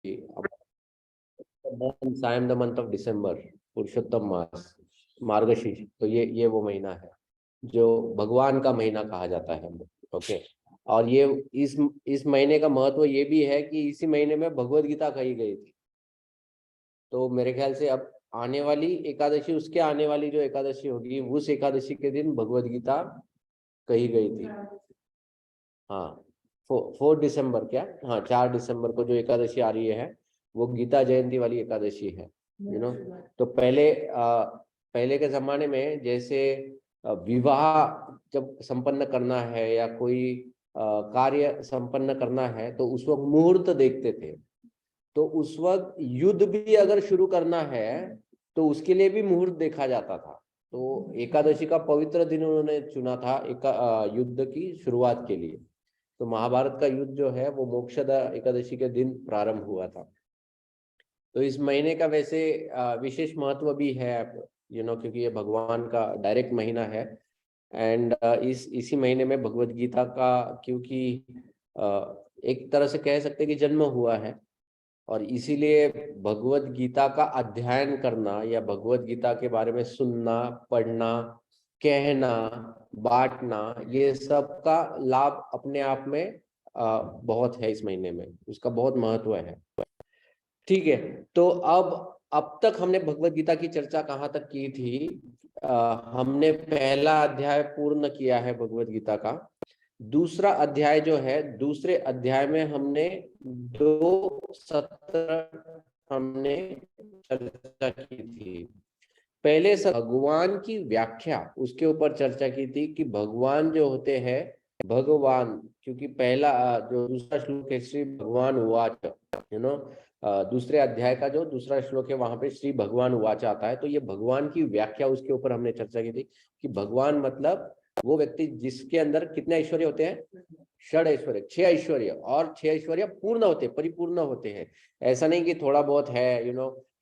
I am the month of December, Purushottam मास, मार्गशीर्ष। तो ये वो महीना है जो भगवान का महीना कहा जाता है। ओके। और ये इस महीने का महत्व ये भी है कि इसी महीने में भगवत गीता कही गई थी। तो मेरे ख्याल से अब आने वाली एकादशी, उसके आने वाली जो एकादशी होगी, उस एकादशी के दिन भगवत गीता कही गई थी। हाँ, 4 दिसंबर क्या, हाँ 4 दिसंबर को जो एकादशी आ रही है वो गीता जयंती वाली एकादशी है। तो पहले के जमाने में जैसे विवाह जब संपन्न करना है या कोई कार्य संपन्न करना है तो उस वक्त मुहूर्त देखते थे। तो उस वक्त युद्ध भी अगर शुरू करना है तो उसके लिए भी मुहूर्त देखा जाता था। तो एकादशी का पवित्र दिन उन्होंने चुना था युद्ध की शुरुआत के लिए। तो महाभारत का युद्ध जो है वो मोक्षदा एकादशी के दिन प्रारंभ हुआ था। तो इस महीने का वैसे विशेष महत्व भी है, क्योंकि ये भगवान का डायरेक्ट महीना है। एंड इसी महीने में भगवत गीता का, क्योंकि एक तरह से कह सकते हैं कि जन्म हुआ है, और इसीलिए भगवत गीता का अध्ययन करना या भगवत गीता के बारे में सुनना, पढ़ना, कहना, बांटना, ये सब का लाभ अपने आप में बहुत है। इस महीने में उसका बहुत महत्व है। ठीक है। तो अब तक हमने भगवत गीता की चर्चा कहाँ तक की थी? हमने पहला अध्याय पूर्ण किया है भगवत गीता का। दूसरा अध्याय जो है, दूसरे अध्याय में हमने 2 सत्र हमने चर्चा की थी। पहले भगवान की व्याख्या, उसके ऊपर चर्चा की थी कि भगवान जो होते हैं, भगवान, क्योंकि पहला जो दूसरा श्लोक है श्री भगवान उवाच, दूसरे अध्याय का जो दूसरा श्लोक है वहां पे श्री भगवान उवाच आता है। तो ये भगवान की व्याख्या, उसके ऊपर हमने चर्चा की थी कि भगवान मतलब वो व्यक्ति जिसके अंदर कितने ऐश्वर्य होते हैं? 6 ऐश्वर्य, 6 ऐश्वर्य, और 6 ऐश्वर्य पूर्ण होते, परिपूर्ण होते हैं। ऐसा नहीं कि थोड़ा बहुत है,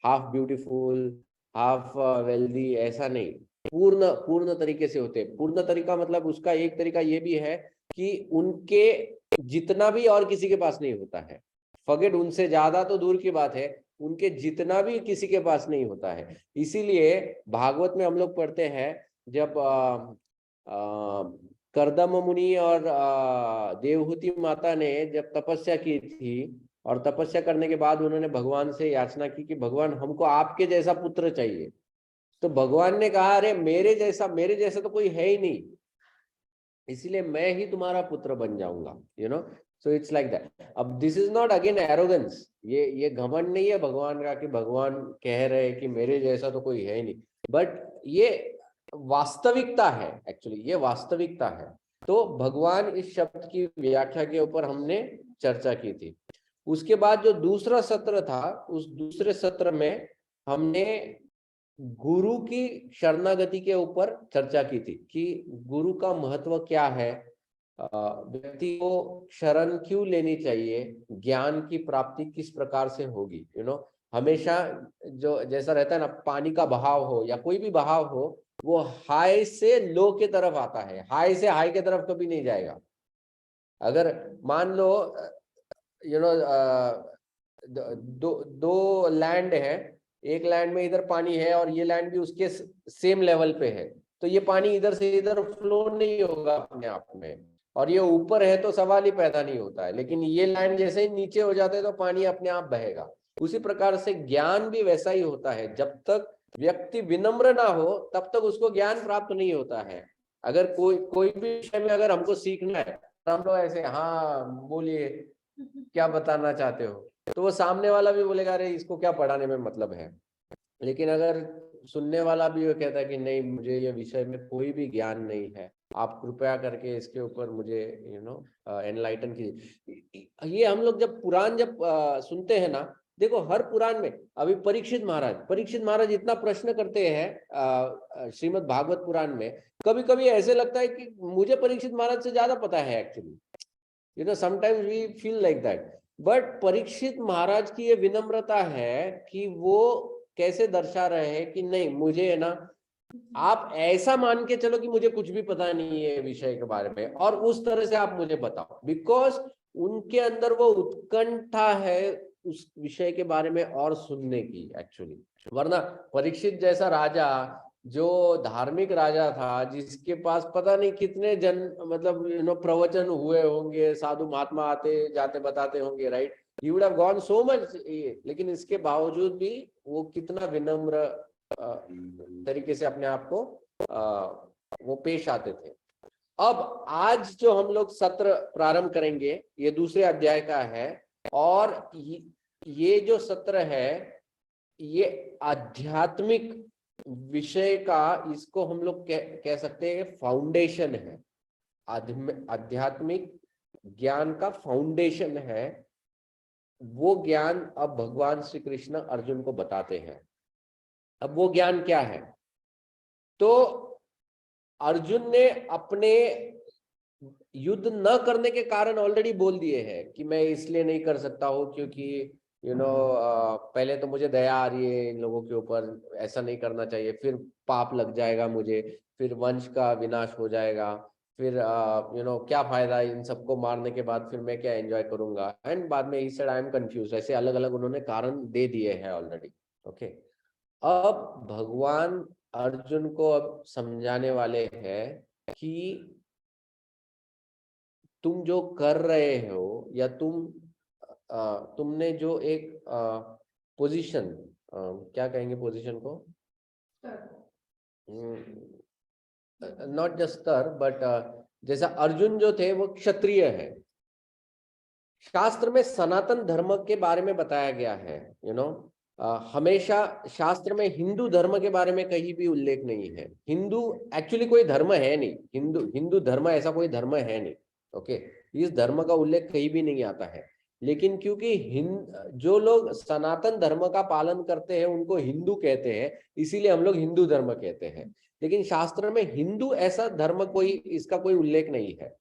हाफ ब्यूटीफुल, हाफ वेल्दी, ऐसा नहीं। पूर्ण तरीके से होते हैं। पूर्ण तरीका मतलब उसका एक तरीका ये भी है कि उनके जितना भी और किसी के पास नहीं होता है। फॉरगेट, उनसे ज्यादा तो दूर की बात है, उनके जितना भी किसी के पास नहीं होता है। इसीलिए भागवत में हम लोग पढ़ते हैं, जब कर्दम मुनि और देवहूति माता ने जब तपस्या की थी, और तपस्या करने के बाद उन्होंने भगवान से याचना की कि भगवान हमको आपके जैसा पुत्र चाहिए। तो भगवान ने कहा, अरे मेरे जैसा तो कोई है ही नहीं, इसीलिए मैं ही तुम्हारा पुत्र बन जाऊंगा। So it's like that. अब this is not again arrogance, ये घमंड नहीं है भगवान का कि भगवान कह रहे हैं कि मेरे जैसा तो कोई है ही नहीं, बट ये वास्तविकता है। एक्चुअली ये वास्तविकता है। तो भगवान इस शब्द की व्याख्या के ऊपर हमने चर्चा की थी। उसके बाद जो दूसरा सत्र था, उस दूसरे सत्र में हमने गुरु की शरणागति के ऊपर चर्चा की थी कि गुरु का महत्व क्या है, व्यक्ति को शरण क्यों लेनी चाहिए, ज्ञान की प्राप्ति किस प्रकार से होगी। हमेशा जो जैसा रहता है ना, पानी का बहाव हो या कोई भी बहाव हो, वो हाई से लो के तरफ आता है, हाई से हाई के तरफ कभी नहीं जाएगा। अगर मान लो दो लैंड है, एक लैंड में इधर पानी है और ये लैंड भी उसके सेम लेवल पे है, तो ये पानी इधर से इधर फ्लो नहीं होगा अपने आप में। और ये ऊपर है तो सवाल ही पैदा नहीं होता है, लेकिन ये लैंड जैसे ही नीचे हो जाते हैं तो पानी अपने आप बहेगा। उसी प्रकार से ज्ञान भी वैसा ही होता है। जब तक व्यक्ति विनम्र ना हो तब तक उसको ज्ञान प्राप्त नहीं होता है। अगर कोई भी विषय में अगर हमको सीखना है तो हम लोग ऐसे, हाँ बोलिए क्या बताना चाहते हो, तो वो सामने वाला भी बोलेगा अरे इसको क्या पढ़ाने में मतलब है। लेकिन अगर सुनने वाला भी वो कहता है कि नहीं, मुझे ये विषय में कोई भी ज्ञान नहीं है, आप कृपया करके इसके ऊपर मुझे एनलाइटन कीजिए। ये हम लोग जब पुराण सुनते हैं ना, देखो हर पुराण में, अभी परीक्षित महाराज इतना प्रश्न करते हैं श्रीमद् भागवत पुराण में, कभी कभी ऐसे लगता है कि मुझे परीक्षित महाराज से ज्यादा पता है actually. Sometimes we feel like that. But Parikshit Maharaj की ये विनम्रता है कि वो कैसे दर्शा रहे हैं कि नहीं, मुझे है ना, आप ऐसा मान के चलो कि मुझे कुछ भी पता नहीं है विषय के बारे में, और उस तरह से आप मुझे बताओ, बिकॉज उनके अंदर वो उत्कंठा है उस विषय के बारे में और सुनने की एक्चुअली। वरना परीक्षित जैसा राजा, जो धार्मिक राजा था, जिसके पास पता नहीं कितने मतलब प्रवचन हुए होंगे, साधु महात्मा आते जाते बताते होंगे, right, he would have gone so much, लेकिन इसके बावजूद भी वो कितना विनम्र तरीके से अपने आप को वो पेश आते थे। अब आज जो हम लोग सत्र प्रारंभ करेंगे, ये दूसरे अध्याय का है, और ये जो सत्र है ये आध्यात्मिक विषय का, इसको हम लोग कह सकते हैं फाउंडेशन है, आध्यात्मिक ज्ञान का फाउंडेशन है। वो ज्ञान अब भगवान श्री कृष्ण अर्जुन को बताते हैं। अब वो ज्ञान क्या है? तो अर्जुन ने अपने युद्ध न करने के कारण ऑलरेडी बोल दिए हैं कि मैं इसलिए नहीं कर सकता हूँ क्योंकि पहले तो मुझे दया आ रही है इन लोगों के ऊपर, ऐसा नहीं करना चाहिए, फिर पाप लग जाएगा मुझे, फिर वंश का विनाश हो जाएगा, फिर क्या फायदा इन सबको मारने के बाद, फिर मैं क्या एंजॉय करूंगा, एंड बाद में he said I am confuse. ऐसे अलग अलग उन्होंने कारण दे दिए हैं ऑलरेडी। ओके, अब भगवान अर्जुन को अब समझाने वाले हैं कि तुम जो कर रहे हो, या तुमने जो एक पोजीशन, क्या कहेंगे पोजीशन को, नॉट जस्ट स्तर, बट जैसा अर्जुन जो थे वो क्षत्रिय है। शास्त्र में सनातन धर्म के बारे में बताया गया है, हमेशा शास्त्र में हिंदू धर्म के बारे में कहीं भी उल्लेख नहीं है। हिंदू एक्चुअली कोई धर्म है नहीं, हिंदू धर्म ऐसा कोई धर्म है नहीं। ओके, इस धर्म का उल्लेख कहीं भी नहीं आता है। लेकिन क्योंकि जो लोग सनातन धर्म का पालन करते हैं उनको हिंदू कहते हैं, इसीलिए हम लोग हिंदू धर्म कहते हैं। लेकिन शास्त्र में हिंदू ऐसा धर्म कोई, इसका कोई उल्लेख नहीं है।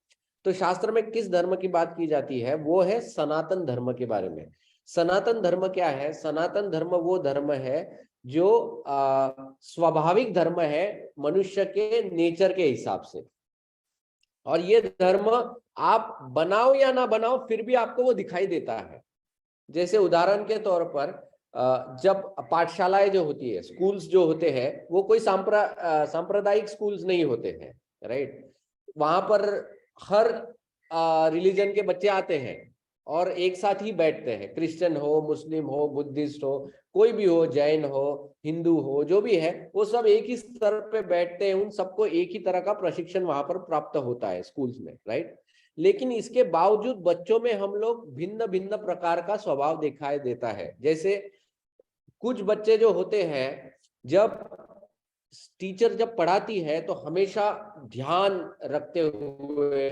तो शास्त्र में किस धर्म की बात की जाती है? वो है सनातन धर्म के बारे में। सनातन धर्म क्या है? सनातन धर्म वो धर्म है जो स्वाभाविक धर्म है मनुष्य के नेचर के हिसाब से, और ये धर्म आप बनाओ या ना बनाओ फिर भी आपको वो दिखाई देता है। जैसे उदाहरण के तौर पर जब पाठशालाएं जो होती है, स्कूल्स जो होते हैं, वो कोई सांप्रदायिक स्कूल्स नहीं होते हैं, राइट। वहां पर हर रिलीजन के बच्चे आते हैं और एक साथ ही बैठते हैं, क्रिश्चियन हो, मुस्लिम हो, बुद्धिस्ट हो, कोई भी हो, जैन हो, हिंदू हो, जो भी है, वो सब एक ही स्तर पे बैठते हैं। उन सबको एक ही तरह का प्रशिक्षण वहां पर प्राप्त होता है स्कूल्स में, राइट। लेकिन इसके बावजूद बच्चों में हम लोग भिन्न भिन्न प्रकार का स्वभाव दिखाई देता है। जैसे कुछ बच्चे जो होते हैं, जब टीचर जब पढ़ाती है तो हमेशा ध्यान रखते हुए,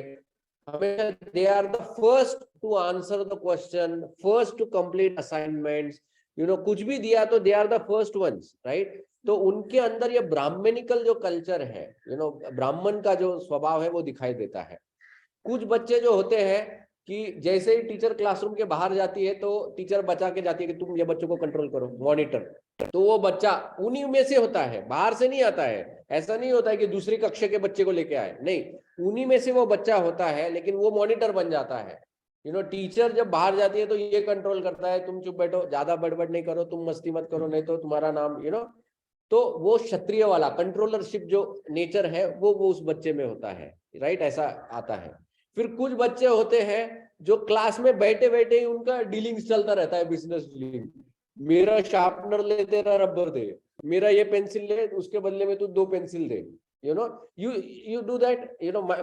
हमेशा they are the first to answer the question, first to complete assignments, कुछ भी दिया तो they are the first ones, right. तो उनके अंदर ये ब्राह्मणिकल जो कल्चर है, ब्राह्मण का जो स्वभाव है वो दिखाई देता है। कुछ बच्चे जो होते हैं कि जैसे ही टीचर क्लासरूम के बाहर जाती है तो टीचर बचा के जाती है कि तुम ये बच्चों को कंट्रोल करो, मॉनिटर, तो वो बच्चा उन्हीं में से होता है, बाहर से नहीं आता है। ऐसा नहीं होता है कि दूसरी कक्षा के बच्चे को लेके आए, नहीं, उन्हीं में से वो बच्चा होता है, लेकिन वो मॉनिटर बन जाता है। टीचर जब बाहर जाती है तो ये कंट्रोल करता है, तुम चुप बैठो, ज्यादा बड़बड़ नहीं करो, तुम मस्ती मत करो, नहीं तो तुम्हारा नाम तो वो क्षत्रिय वाला कंट्रोलरशिप जो नेचर है वो उस बच्चे में होता है, राइट, ऐसा आता है। फिर कुछ बच्चे होते हैं जो क्लास में बैठे बैठे ही उनका डीलिंग्स चलता रहता है, बिजनेस डीलिंग, मेरा शार्पनर ले, तेरा रबर दे, मेरा ये पेंसिल ले, उसके बदले में तू 2 pencil they, you do that,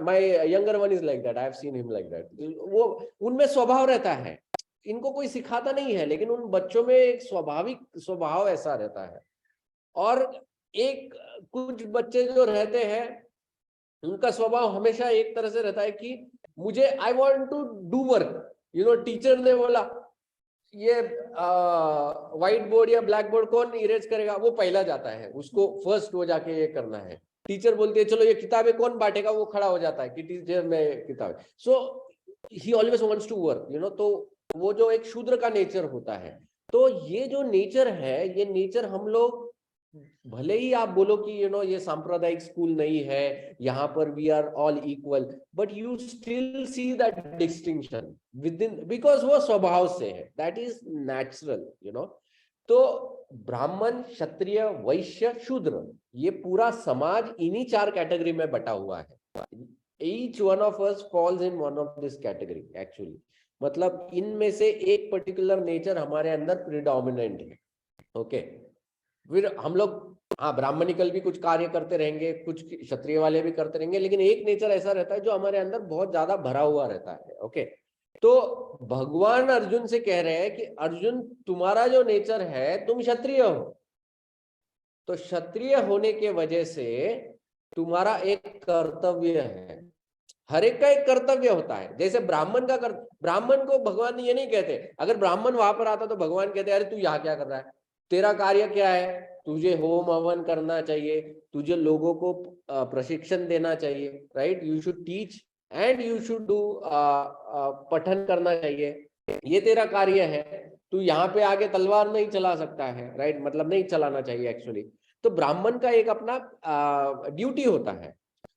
my younger one is like that, I have seen him like that। वो उनमें स्वभाव रहता है, इनको कोई सिखाता नहीं है, लेकिन उन बच्चों में एक स्वाभाविक स्वभाव ऐसा रहता है। और एक कुछ बच्चे जो रहते हैं उनका स्वभाव हमेशा एक तरह से रहता है कि मुझे I want to do work, teacher ने बोला ये व्हाइट बोर्ड या ब्लैक बोर्ड कौन इरेज करेगा, वो पहला जाता है, उसको फर्स्ट हो जाके ये करना है। टीचर बोलती है चलो ये किताबें कौन बांटेगा, वो खड़ा हो जाता है कि टीचर में किताबें। So he always wants to work, तो वो जो एक शूद्र का नेचर होता है। तो ये जो नेचर है, ये नेचर हम लोग भले ही आप बोलो कि ये सांप्रदायिक स्कूल नहीं है, यहाँ पर we are all equal, but you still see that distinction within, because वो स्वभाव से है, दैट इज नेचुरल। तो ब्राह्मण, क्षत्रिय, वैश्य, शूद्र, ये पूरा समाज इन्हीं 4 कैटेगरी में बटा हुआ है। Each one of us falls in one of this category actually. मतलब इनमें से एक पर्टिकुलर नेचर हमारे अंदर प्रिडोमिनेंट है। ओके, फिर हम लोग हाँ ब्राह्मणिकल भी कुछ कार्य करते रहेंगे, कुछ क्षत्रिय वाले भी करते रहेंगे, लेकिन एक नेचर ऐसा रहता है जो हमारे अंदर बहुत ज्यादा भरा हुआ रहता है। ओके, तो भगवान अर्जुन से कह रहे हैं कि अर्जुन, तुम्हारा जो नेचर है, तुम क्षत्रिय हो, तो क्षत्रिय होने के वजह से तुम्हारा एक कर्तव्य है। हर एक का एक कर्तव्य होता है। जैसे ब्राह्मण का ब्राह्मण को भगवान ये नहीं कहते, अगर ब्राह्मण वहां पर आता तो भगवान कहते अरे तू यहाँ क्या कर रहा है, तेरा कार्य क्या है, तुझे होम हवन करना चाहिए, तुझे लोगों को प्रशिक्षण देना चाहिए, right, you should teach and you should do पठन करना चाहिए, ये तेरा कार्य है। तू यहाँ पे आगे तलवार नहीं चला सकता है, राइट, मतलब नहीं चलाना चाहिए एक्चुअली। तो ब्राह्मण का एक अपना ड्यूटी होता है।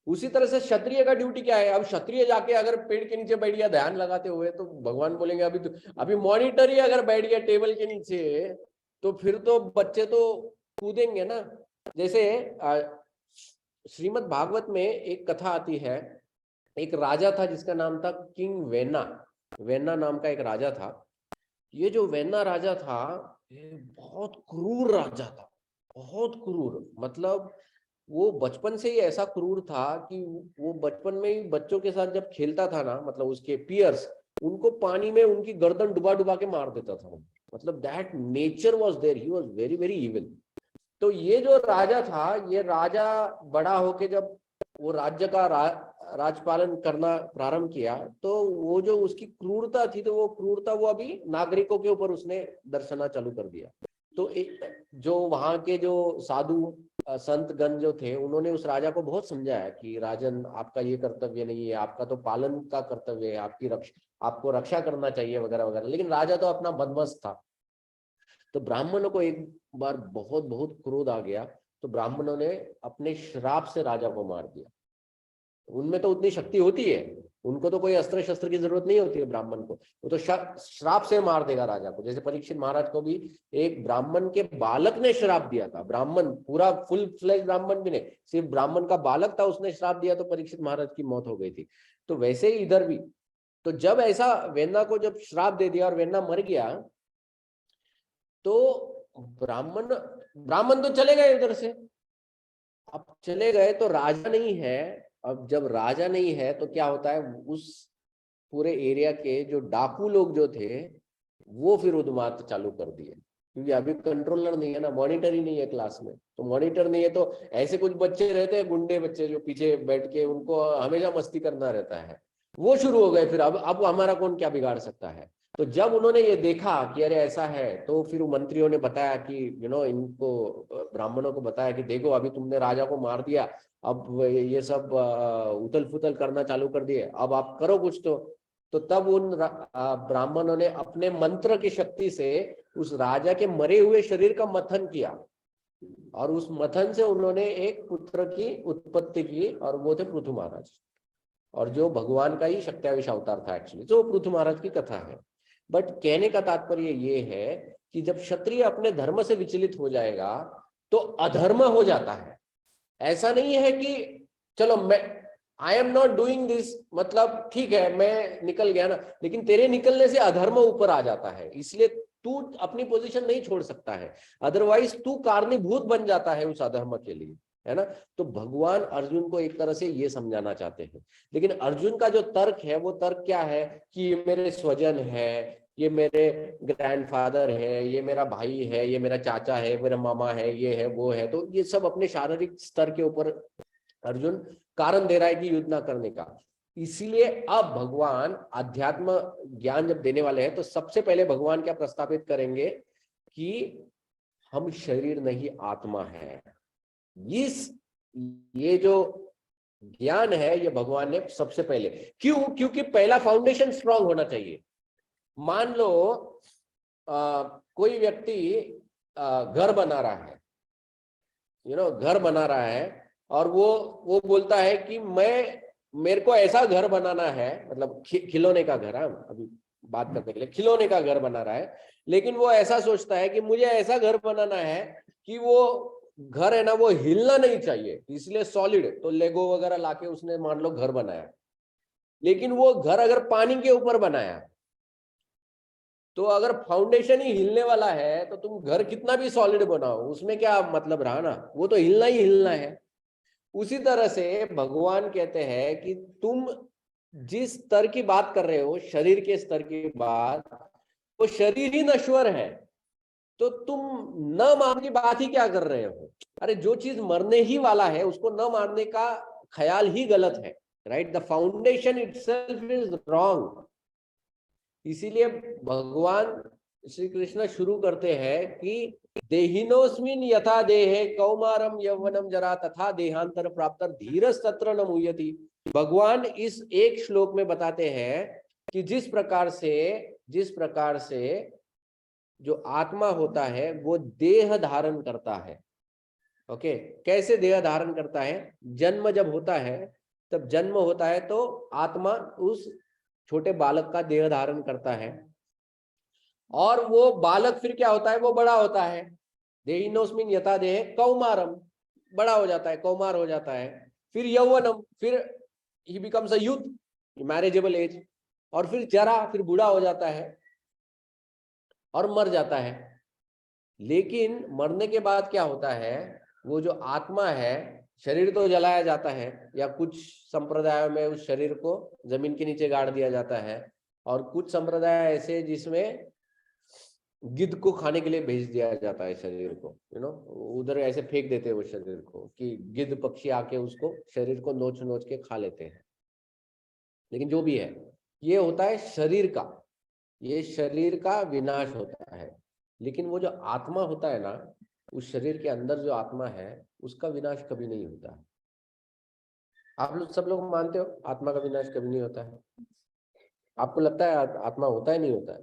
उसी तरह से क्षत्रिय का ड्यूटी क्या है? अब क्षत्रिय जाके अगर पेड़ के नीचे बैठ गया ध्यान लगाते हुए, तो भगवान बोलेंगे अभी मॉनिटर ही अगर बैठ गया टेबल के नीचे, तो फिर तो बच्चे तो कूदेंगे ना। जैसे श्रीमद् भागवत में एक कथा आती है, एक राजा था जिसका नाम था किंग वेना। वेना नाम का एक राजा था। ये जो वेना राजा था, ये बहुत क्रूर राजा था, बहुत क्रूर। मतलब वो बचपन से ही ऐसा क्रूर था कि वो बचपन में ही बच्चों के साथ जब खेलता था ना, मतलब उसके पियर्स, उनको पानी में उनकी गर्दन डुबा डुबा के मार देता था। मतलब that nature was there, he was very very evil. तो ये जो राजा था, ये राजा बड़ा होके जब वो राज्य का राजपालन करना प्रारंभ किया, तो वो जो उसकी क्रूरता थी, तो वो क्रूरता वो अभी नागरिकों के ऊपर उसने दर्शना चालू कर दिया। तो जो वहां के जो साधु संत गण जो थे, उन्होंने उस राजा को बहुत समझाया कि राजन, आपका ये कर्तव्य नहीं है, आपका तो पालन का कर्तव्य है, आपको रक्षा करना चाहिए वगैरह वगैरह। लेकिन राजा तो अपना बदमस्त था। तो ब्राह्मणों को एक बार बहुत बहुत क्रोध आ गया, तो ब्राह्मणों ने अपने श्राप से राजा को मार दिया। उनमें तो उतनी शक्ति होती है, उनको तो कोई अस्त्र शस्त्र की जरूरत नहीं होती है ब्राह्मण को, वो तो श्राप से मार देगा राजा को। जैसे परीक्षित महाराज को भी एक ब्राह्मण के बालक ने श्राप दिया था। ब्राह्मण, पूरा फुल फ्लेज ब्राह्मण भी नहीं, सिर्फ ब्राह्मण का बालक था, उसने श्राप दिया तो परीक्षित महाराज की मौत हो गई थी। तो वैसे ही इधर भी, तो जब ऐसा वेन्ना को जब श्राप दे दिया और वेन्ना मर गया, तो ब्राह्मण ब्राह्मण तो चले गए उधर से। अब चले गए तो राजा नहीं है। अब जब राजा नहीं है तो क्या होता है, उस पूरे एरिया के जो डाकू लोग जो थे, वो फिर उन्माद चालू कर दिए, क्योंकि अभी कंट्रोलर नहीं है ना, मॉनिटर ही नहीं है क्लास में। तो मॉनिटर नहीं है तो ऐसे कुछ बच्चे रहते हैं, गुंडे बच्चे, जो पीछे बैठ के उनको हमेशा मस्ती करना रहता है, वो शुरू हो गए। फिर अब हमारा कौन क्या बिगाड़ सकता है। तो जब उन्होंने ये देखा कि अरे ऐसा है, तो फिर मंत्रियों ने बताया कि इनको, ब्राह्मणों को बताया कि देखो अभी तुमने राजा को मार दिया, अब ये सब उथल पुथल करना चालू कर दिए, अब आप करो कुछ। तो तब उन ब्राह्मणों ने अपने मंत्र की शक्ति से उस राजा के मरे हुए शरीर का मंथन किया, और उस मंथन से उन्होंने एक पुत्र की उत्पत्ति की, और वो थे पृथु महाराज, और जो भगवान का ही शक्त्यावेश अवतार था एक्चुअली, जो पृथु महाराज की कथा है। बट कहने का तात्पर्य ये है कि जब क्षत्रिय अपने धर्म से विचलित हो जाएगा तो अधर्म हो जाता है। ऐसा नहीं है कि चलो मैं I am not doing this, मतलब ठीक है मैं निकल गया ना, लेकिन तेरे निकलने से अधर्म ऊपर आ जाता है, इसलिए तू अपनी पोजीशन नहीं छोड़ सकता है, अदरवाइज तू कारणीभूत बन जाता है उस अधर्म के लिए, है ना। तो भगवान अर्जुन को एक तरह से ये समझाना चाहते हैं। लेकिन अर्जुन का जो तर्क है, वो तर्क क्या है कि ये मेरे स्वजन है, ये मेरे ग्रैंडफादर है, ये मेरा भाई है, ये मेरा चाचा है, मेरा मामा है, ये है वो है। तो ये सब अपने शारीरिक स्तर के ऊपर अर्जुन कारण दे रहा है कि युद्ध ना करने का। इसीलिए अब भगवान अध्यात्म ज्ञान जब देने वाले हैं, तो सबसे पहले भगवान क्या प्रस्तावित करेंगे कि हम शरीर नहीं आत्मा है। ये जो ज्ञान है, ये भगवान ने सबसे पहले, क्योंकि पहला फाउंडेशन स्ट्रांग होना चाहिए। मान लो कोई व्यक्ति घर बना रहा है, घर बना रहा है, और वो बोलता है कि मेरे को ऐसा घर बनाना है, मतलब खिलौने का घर, अभी बात करने के लिए खिलौने का घर बना रहा है, लेकिन वो ऐसा सोचता है कि मुझे ऐसा घर बनाना है कि वो घर है ना वो हिलना नहीं चाहिए, इसलिए सॉलिड, तो लेगो वगैरह लाके उसने मान लो घर बनाया। लेकिन वो घर अगर पानी के ऊपर बनाया तो अगर फाउंडेशन ही हिलने वाला है तो तुम घर कितना भी सॉलिड बनाओ, उसमें क्या मतलब रहा ना, वो तो हिलना ही हिलना है। उसी तरह से भगवान कहते हैं कि तुम जिस स्तर की बात कर रहे हो, शरीर के स्तर की बात, वो शरीर ही नश्वर है, तो तुम न मारने की बात ही क्या कर रहे हो? अरे जो चीज मरने ही वाला है उसको न मारने का ख्याल ही गलत है, right? The foundation itself is wrong. इसीलिए भगवान श्री कृष्ण शुरू करते हैं कि देहिनोस्मिन यथा देहे कौमारम यौवनम जरा तथा देहांतर प्राप्त धीरज तत्र न मुह्यति। भगवान इस एक श्लोक में बताते हैं कि जिस प्रकार से जो आत्मा होता है वो देह धारण करता है। ओके, कैसे देह धारण करता है? जन्म जब होता है, तब जन्म होता है तो आत्मा उस छोटे बालक का देह धारण करता है, और वो बालक फिर क्या होता है, वो बड़ा होता है। देहिनोस्मिन यथा देह कौमारम, बड़ा हो जाता है, कौमार हो जाता है। फिर यौवनम, फिर ही becomes a youth, marriageable age, और फिर जरा, फिर बूढ़ा हो जाता है और मर जाता है। लेकिन मरने के बाद क्या होता है, वो जो आत्मा है, शरीर तो जलाया जाता है, या कुछ संप्रदायों में उस शरीर को जमीन के नीचे गाड़ दिया जाता है, और कुछ संप्रदाय ऐसे जिसमें गिद्ध को खाने के लिए भेज दिया जाता है शरीर को, उधर ऐसे फेंक देते हैं वो शरीर को कि गिद्ध पक्षी आके उसको शरीर को नोच नोच के खा लेते हैं। लेकिन जो भी है, ये होता है शरीर का, ये शरीर का विनाश होता है। लेकिन वो जो आत्मा होता है ना, उस शरीर के अंदर जो आत्मा है, उसका विनाश कभी नहीं होता है। आप लोग सब लोग मानते हो आत्मा का विनाश कभी नहीं होता है? आपको लगता है आत्मा होता है, नहीं होता है?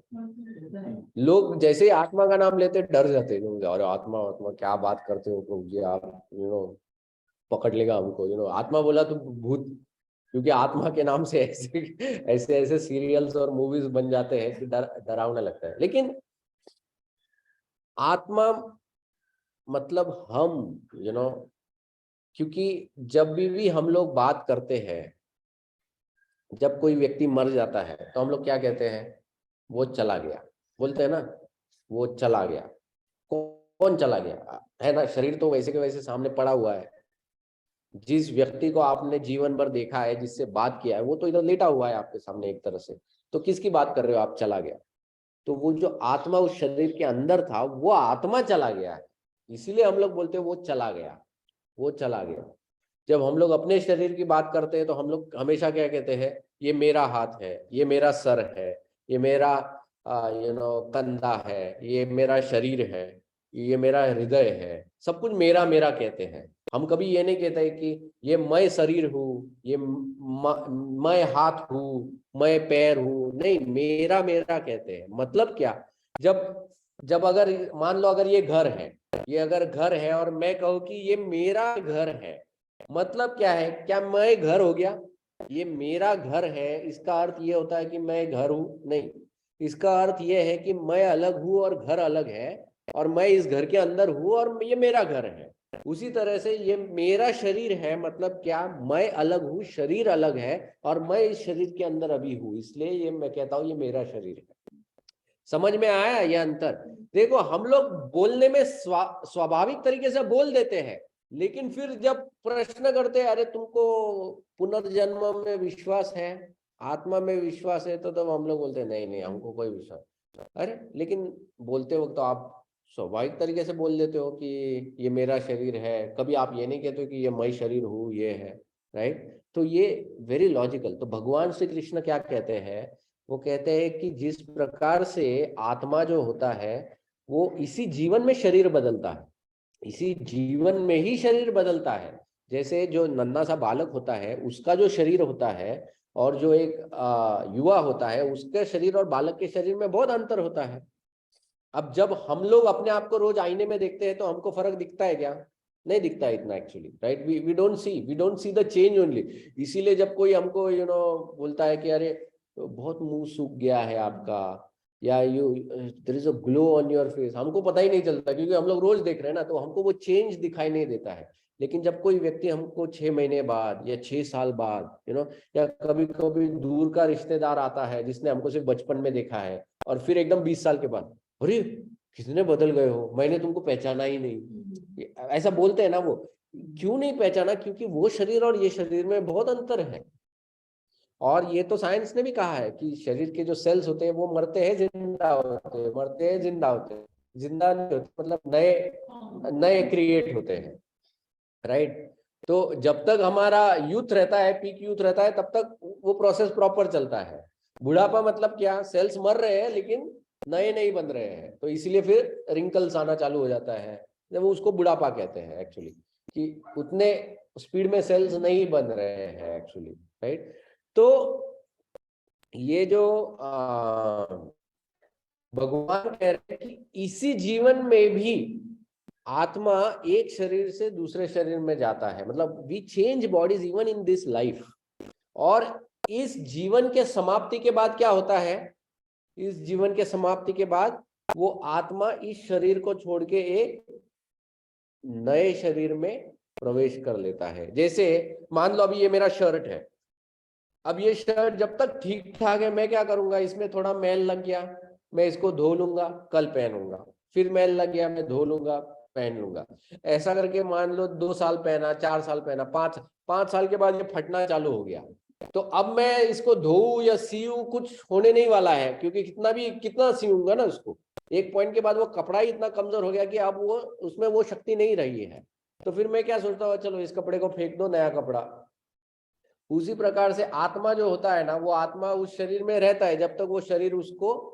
लोग जैसे ही आत्मा का नाम लेते डर जाते हैं लोग, अरे आत्मा आत्मा क्या बात करते हो प्रभु जी आप, पकड़ लेगा हमको, आत्मा बोला तो भूत, क्योंकि आत्मा के नाम से ऐसे ऐसे ऐसे सीरियल्स और मूवीज बन जाते हैं कि डरावना लगता है। लेकिन आत्मा मतलब हम, क्योंकि जब भी हम लोग बात करते हैं, जब कोई व्यक्ति मर जाता है तो हम लोग क्या कहते हैं? वो चला गया, बोलते हैं ना, वो चला गया। कौन चला गया है ना? शरीर तो वैसे के वैसे सामने पड़ा हुआ है। जिस व्यक्ति को आपने जीवन भर देखा है, जिससे बात किया है, वो तो इधर लेटा हुआ है आपके सामने एक तरह से, तो किसकी बात कर रहे हो आप? चला गया। तो वो जो आत्मा उस शरीर के अंदर था, वो आत्मा चला गया है, इसीलिए हम लोग बोलते हैं वो चला गया, वो चला गया। जब हम लोग अपने शरीर की बात करते हैं तो हम लोग हमेशा क्या कहते हैं? ये मेरा हाथ है, ये मेरा सर है, ये मेरा कंधा है, ये मेरा शरीर है, ये मेरा हृदय है, सब कुछ मेरा मेरा कहते हैं। हम कभी ये नहीं कहते कि ये मैं शरीर हूँ, ये मैं हाथ हूँ, मैं पैर हूँ, नहीं, मेरा मेरा कहते हैं। मतलब क्या? जब जब अगर मान लो अगर ये घर है, ये अगर घर है और मैं कहूँ कि ये मेरा घर है, मतलब क्या है? क्या मैं घर हो गया? ये मेरा घर है, इसका अर्थ ये होता है कि मैं घर हूं? नहीं, इसका अर्थ ये है कि मैं अलग हूं और घर अलग है, और मैं इस घर के अंदर हूं और ये मेरा घर है। उसी तरह से ये मेरा शरीर है, मतलब क्या? मैं अलग हूं, शरीर अलग है, और मैं इस शरीर के अंदर अभी हूं, इसलिए ये मैं कहता हूं ये मेरा शरीर है। समझ में आया यह अंतर? देखो, हम लोग बोलने में स्वाभाविक तरीके से बोल देते हैं, लेकिन फिर जब प्रश्न करते हैं, अरे तुमको पुनर्जन्म में विश्वास है, आत्मा में विश्वास है, तो तब हम लोग बोलते हैं नहीं नहीं, हमको कोई विश्वास। अरे लेकिन बोलते वक्त तो आप स्वाभाविक तरीके से बोल देते हो कि ये मेरा शरीर है, कभी आप ये नहीं कहते हो कि ये मैं शरीर हूँ, ये है, राइट? तो ये वेरी लॉजिकल। तो भगवान श्री कृष्ण क्या कहते हैं? वो कहते हैं कि जिस प्रकार से आत्मा जो होता है वो इसी जीवन में शरीर बदलता है, इसी जीवन में ही शरीर बदलता है। जैसे जो नन्हा सा बालक होता है उसका जो शरीर होता है, और जो एक युवा होता है उसके शरीर और बालक के शरीर में बहुत अंतर होता है। अब जब हम लोग अपने आप को रोज आईने में देखते हैं तो हमको फर्क दिखता है क्या? नहीं दिखता इतना actually, right? We don't see the change only. इसीलिए जब कोई हमको बोलता है कि अरे बहुत मुंह सूख गया है आपका, या there is a glow on your face, हमको पता ही नहीं चलता क्योंकि हम लोग रोज देख रहे हैं ना, तो हमको वो चेंज दिखाई नहीं देता है। लेकिन जब कोई व्यक्ति हमको 6 महीने बाद या 6 साल बाद या कभी कभी दूर का रिश्तेदार आता है जिसने हमको सिर्फ बचपन में देखा है, और फिर एकदम 20 साल के बाद, अरे कितने बदल गए हो, मैंने तुमको पहचाना ही नहीं, ऐसा बोलते हैं ना। वो क्यों नहीं पहचाना? क्योंकि वो शरीर और ये शरीर में बहुत अंतर है। और ये तो साइंस ने भी कहा है कि शरीर के जो सेल्स होते हैं वो मरते हैं जिंदा होते हैं, मरते हैं जिंदा होते हैं, जिंदा नहीं होते, मतलब नए नए क्रिएट होते हैं, राइट? तो जब तक हमारा यूथ रहता है, पीक यूथ रहता है, तब तक वो प्रोसेस प्रॉपर चलता है। बुढ़ापा मतलब क्या? सेल्स मर रहे हैं लेकिन नए नहीं बन रहे हैं, तो इसीलिए फिर रिंकल्स आना चालू हो जाता है, जब वो उसको बुढ़ापा कहते हैं एक्चुअली, कि उतने स्पीड में सेल्स नहीं बन रहे हैं एक्चुअली, राइट? तो ये जो भगवान कह रहे हैं कि इसी जीवन में भी आत्मा एक शरीर से दूसरे शरीर में जाता है, मतलब we change bodies even in this life. और इस जीवन के समाप्ति के बाद क्या होता है? इस जीवन के समाप्ति के बाद वो आत्मा इस शरीर को छोड़ के एक नए शरीर में प्रवेश कर लेता है। जैसे मान लो अभी ये मेरा शर्ट है, अब ये शर्ट जब तक ठीक ठाक है, मैं क्या करूंगा, इसमें थोड़ा मैल लग गया, मैं इसको धो लूंगा, कल पहनूंगा, फिर मैल लग गया, मैं धो लूंगा, पहन लूंगा। ऐसा करके मान लो 2 साल पहना, 4 साल पहना, 5 साल के बाद ये फटना चालू हो गया, तो अब मैं इसको धोऊं या सीऊं, कुछ होने नहीं वाला है, क्योंकि कितना सीऊंगा ना उसको, एक पॉइंट के बाद वो कपड़ा ही इतना कमजोर हो गया कि अब वो उसमें वो शक्ति नहीं रही है। तो फिर मैं क्या सोचता हूँ, चलो इस कपड़े को फेंक दो, नया कपड़ा। उसी प्रकार से आत्मा जो होता है ना, वो आत्मा उस शरीर में रहता है जब तक वो शरीर उसको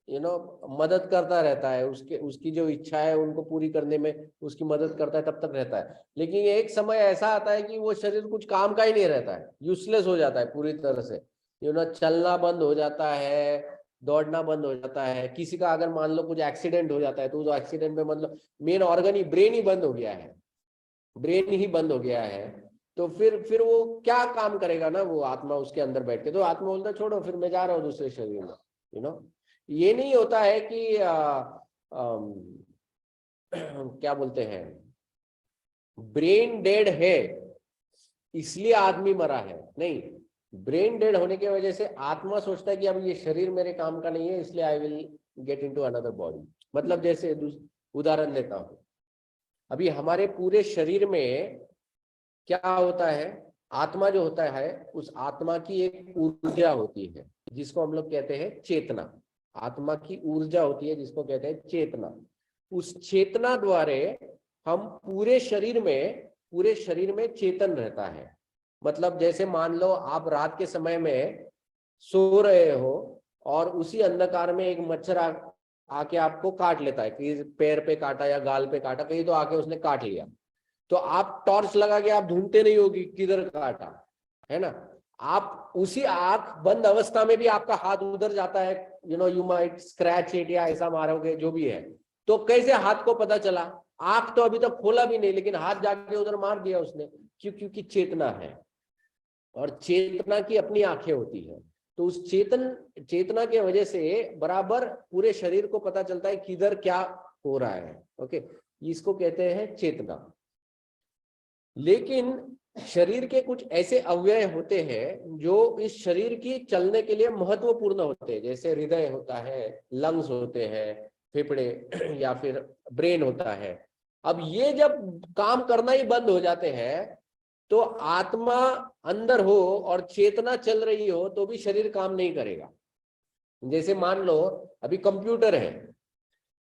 मदद करता रहता है, उसकी जो इच्छा है उनको पूरी करने में उसकी मदद करता है, तब तक रहता है। लेकिन एक समय ऐसा आता है कि वो शरीर कुछ काम का ही नहीं रहता है, यूजलेस हो जाता है पूरी तरह से, चलना बंद हो जाता है, दौड़ना बंद हो जाता है। किसी का अगर मान लो कुछ एक्सीडेंट हो जाता है, तो उस एक्सीडेंट में मतलब मेन ऑर्गन ही, ब्रेन ही बंद हो गया है, ब्रेन ही बंद हो गया है, तो फिर वो क्या काम करेगा ना, वो आत्मा उसके अंदर बैठ के। तो आत्मा बोलता है छोड़ो, फिर मैं जा रहा हूँ दूसरे शरीर में। ये नहीं होता है कि क्या बोलते हैं, ब्रेन डेड है इसलिए आदमी मरा है, नहीं। ब्रेन डेड होने की वजह से आत्मा सोचता है कि अब ये शरीर मेरे काम का नहीं है, इसलिए I will get into another body. मतलब जैसे उदाहरण देता हूँ, अभी हमारे पूरे शरीर में क्या होता है, आत्मा जो होता है, उस आत्मा की एक ऊर्जा होती है जिसको हम लोग कहते हैं चेतना। आत्मा की ऊर्जा होती है जिसको कहते हैं चेतना। उस चेतना द्वारा हम पूरे शरीर में चेतन रहता है। मतलब जैसे मान लो आप रात के समय में सो रहे हो और उसी अंधकार में एक मच्छर आके आपको काट लेता है, कि पैर पे काटा या गाल पे काटा, कहीं तो आके उसने काट लिया, तो आप टॉर्च लगा के आप ढूंढते नहीं होगी किधर काटा, है ना? आप उसी आंख बंद अवस्था में भी आपका हाथ उधर जाता है, यू माइट स्क्रैच इट या ऐसा मारोगे जो भी है। तो कैसे हाथ को पता चला? आंख तो अभी तक खोला भी नहीं, लेकिन हाथ जाके उधर मार दिया उसने। क्योंकि चेतना है, और चेतना की अपनी आंखें होती है। तो उस चेतना की वजह से बराबर पूरे शरीर को पता चलता है किधर क्या हो रहा है। ओके, इसको कहते हैं चेतना। लेकिन शरीर के कुछ ऐसे अवयव होते हैं जो इस शरीर की चलने के लिए महत्वपूर्ण होते हैं, जैसे हृदय होता है, लंग्स होते हैं, फेफड़े या फिर ब्रेन होता है। अब ये जब काम करना ही बंद हो जाते हैं, तो आत्मा अंदर हो और चेतना चल रही हो तो भी शरीर काम नहीं करेगा। जैसे मान लो अभी कंप्यूटर है,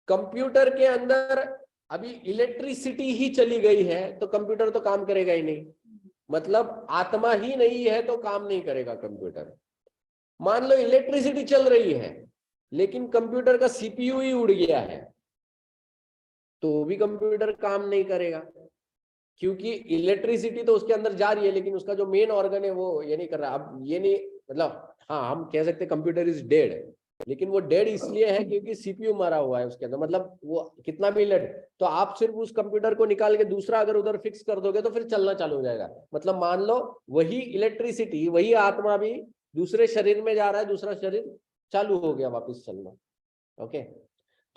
कंप्यूटर के अंदर अभी इलेक्ट्रिसिटी ही चली गई है तो कंप्यूटर तो काम करेगा ही नहीं। मतलब आत्मा ही नहीं है तो काम नहीं करेगा कंप्यूटर। मान लो इलेक्ट्रिसिटी चल रही है लेकिन कंप्यूटर का सीपीयू ही उड़ गया है, तो भी कंप्यूटर काम नहीं करेगा, क्योंकि इलेक्ट्रिसिटी तो उसके अंदर जा रही है लेकिन उसका जो मेन ऑर्गन है वो ये नहीं कर रहा। अब ये नहीं, मतलब हाँ हम कह सकते कंप्यूटर इज डेड, लेकिन वो डेड इसलिए है क्योंकि सीपीयू मारा हुआ है उसके अंदर, मतलब वो कितना भी लेट, तो आप सिर्फ उस कंप्यूटर को निकाल के दूसरा अगर उधर फिक्स कर दोगे तो फिर चलना चालू हो जाएगा। मतलब मान लो वही इलेक्ट्रिसिटी, वही आत्मा भी दूसरे शरीर में जा रहा है, दूसरा शरीर चालू हो गया वापस चलना। ओके,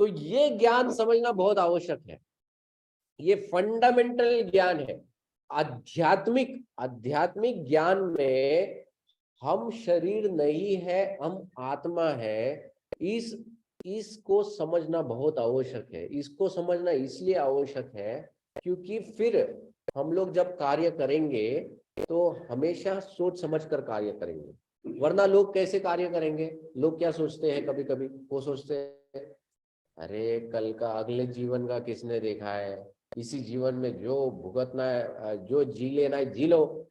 तो ये ज्ञान समझना बहुत आवश्यक है। ये फंडामेंटल ज्ञान है। आध्यात्मिक आध्यात्मिक ज्ञान में हम शरीर नहीं है, हम आत्मा है। इसको समझना बहुत आवश्यक है। इसको समझना इसलिए आवश्यक है क्योंकि फिर हम लोग जब कार्य करेंगे तो हमेशा सोच समझ कर कार्य करेंगे। वरना लोग कैसे कार्य करेंगे? लोग क्या सोचते हैं, कभी कभी वो सोचते हैं अरे कल का अगले जीवन का किसने देखा है, इसी जीवन में जो भुगतना है, जो जी लेना है जी लो।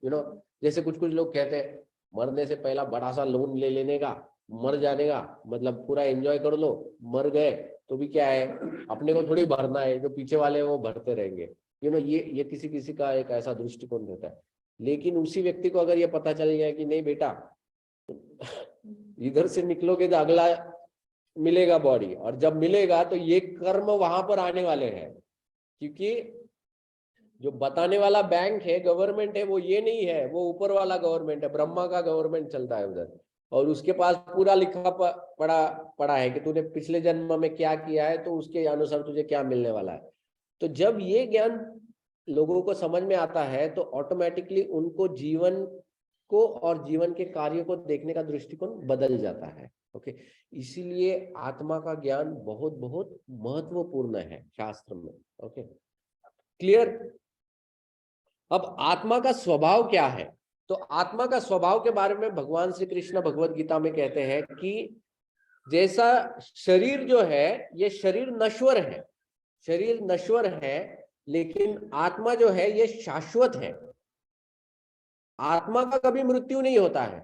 जैसे कुछ कुछ लोग कहते हैं मरने से पहला बड़ा सा लोन ले लेने का, मर जाने का, मतलब पूरा एंजॉय कर लो, मर गए तो भी क्या है, अपने को थोड़ी भरना है, जो पीछे वाले वो भरते रहेंगे। ये किसी किसी का एक ऐसा दृष्टिकोण होता है। लेकिन उसी व्यक्ति को अगर ये पता चल जाए कि नहीं बेटा इधर से निकलोगे तो अगला मिलेगा बॉडी, और जब मिलेगा तो ये कर्म वहां पर आने वाले हैं। क्योंकि जो बताने वाला बैंक है, गवर्नमेंट है, वो ये नहीं है, वो ऊपर वाला गवर्नमेंट है, ब्रह्मा का गवर्नमेंट चलता है उधर। और उसके पास पूरा लिखा पड़ा है कि तूने पिछले जन्म में क्या किया है, तो उसके अनुसार तुझे क्या मिलने वाला है। तो जब ये ज्ञान लोगों को समझ में आता है तो ऑटोमेटिकली उनको जीवन को और जीवन के कार्यों को देखने का दृष्टिकोण बदल जाता है। ओके, इसीलिए आत्मा का ज्ञान बहुत बहुत महत्वपूर्ण है शास्त्र में। Okay, clear? अब आत्मा का स्वभाव क्या है? तो आत्मा का स्वभाव के बारे में भगवान श्री कृष्ण भगवत गीता में कहते हैं कि जैसा शरीर जो है, ये शरीर नश्वर है, शरीर नश्वर है, लेकिन आत्मा जो है ये शाश्वत है। आत्मा का कभी मृत्यु नहीं होता है।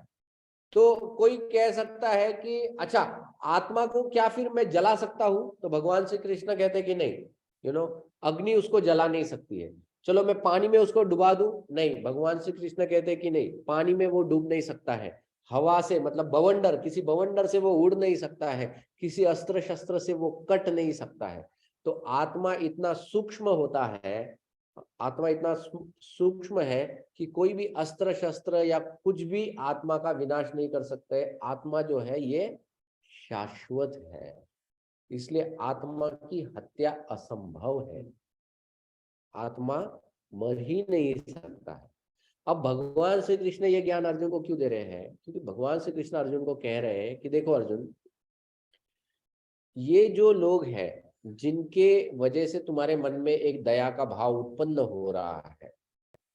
तो कोई कह सकता है कि अच्छा आत्मा को क्या फिर मैं जला सकता हूं? तो भगवान श्री कृष्ण कहते हैं कि नहीं, अग्नि उसको जला नहीं सकती है। चलो मैं पानी में उसको डुबा दूं? नहीं, भगवान श्री कृष्ण कहते हैं कि नहीं, पानी में वो डूब नहीं सकता है। हवा से, मतलब बवंडर, किसी बवंडर से वो उड़ नहीं सकता है, किसी अस्त्र शस्त्र से वो कट नहीं सकता है। तो आत्मा इतना सूक्ष्म होता है, आत्मा इतना सूक्ष्म है कि कोई भी अस्त्र शस्त्र या कुछ भी आत्मा का विनाश नहीं कर सकते। आत्मा जो है ये शाश्वत है, इसलिए आत्मा की हत्या असंभव है। आत्मा मर ही नहीं सकता है। अब भगवान श्री कृष्ण ये ज्ञान अर्जुन को क्यों दे रहे हैं? क्योंकि भगवान श्री कृष्ण अर्जुन को कह रहे हैं कि देखो अर्जुन, ये जो लोग हैं जिनके वजह से तुम्हारे मन में एक दया का भाव उत्पन्न हो रहा है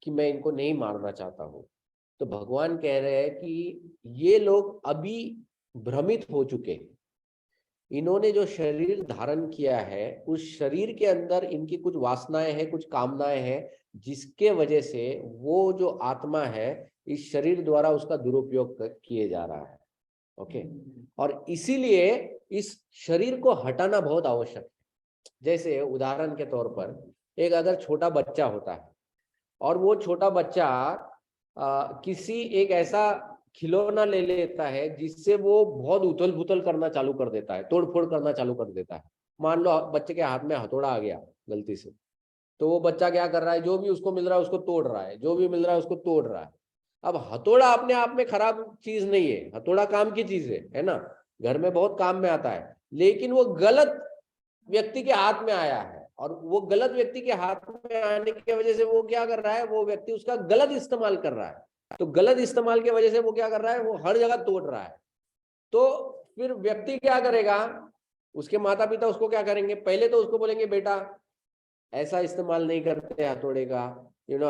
कि मैं इनको नहीं मारना चाहता हूं, तो भगवान कह रहे हैं कि ये लोग अभी भ्रमित हो चुके हैं। इन्होंने जो शरीर धारण किया है, उस शरीर के अंदर इनकी कुछ वासनाएं हैं, कुछ कामनाएं हैं, जिसके वजह से वो जो आत्मा है इस शरीर द्वारा उसका दुरुपयोग किए जा रहा है। ओके, और इसीलिए इस शरीर को हटाना बहुत आवश्यक है। जैसे उदाहरण के तौर पर एक अगर छोटा बच्चा होता है और वो छोटा बच्चा किसी एक ऐसा खिलौना ले लेता है जिससे वो बहुत उथल पुथल करना चालू कर देता है, तोड़ फोड़ करना चालू कर देता है। मान लो बच्चे के हाथ में हथौड़ा आ गया गलती से, तो वो बच्चा क्या कर रहा है, जो भी उसको मिल रहा है उसको तोड़ रहा है, जो भी मिल रहा है उसको तोड़ रहा है। अब हथौड़ा अपने आप में खराब चीज नहीं है, हथौड़ा काम की चीज है ना, घर में बहुत काम में आता है। लेकिन वो गलत व्यक्ति के हाथ में आया है, और वो गलत व्यक्ति के हाथ में आने की वजह से वो क्या कर रहा है, वो व्यक्ति उसका गलत इस्तेमाल कर रहा है। तो गलत इस्तेमाल की वजह से वो क्या कर रहा है, वो हर जगह तोड़ रहा है। तो फिर व्यक्ति क्या करेगा, उसके माता पिता उसको क्या करेंगे, पहले तो उसको बोलेंगे बेटा ऐसा इस्तेमाल नहीं करते हथौड़े का,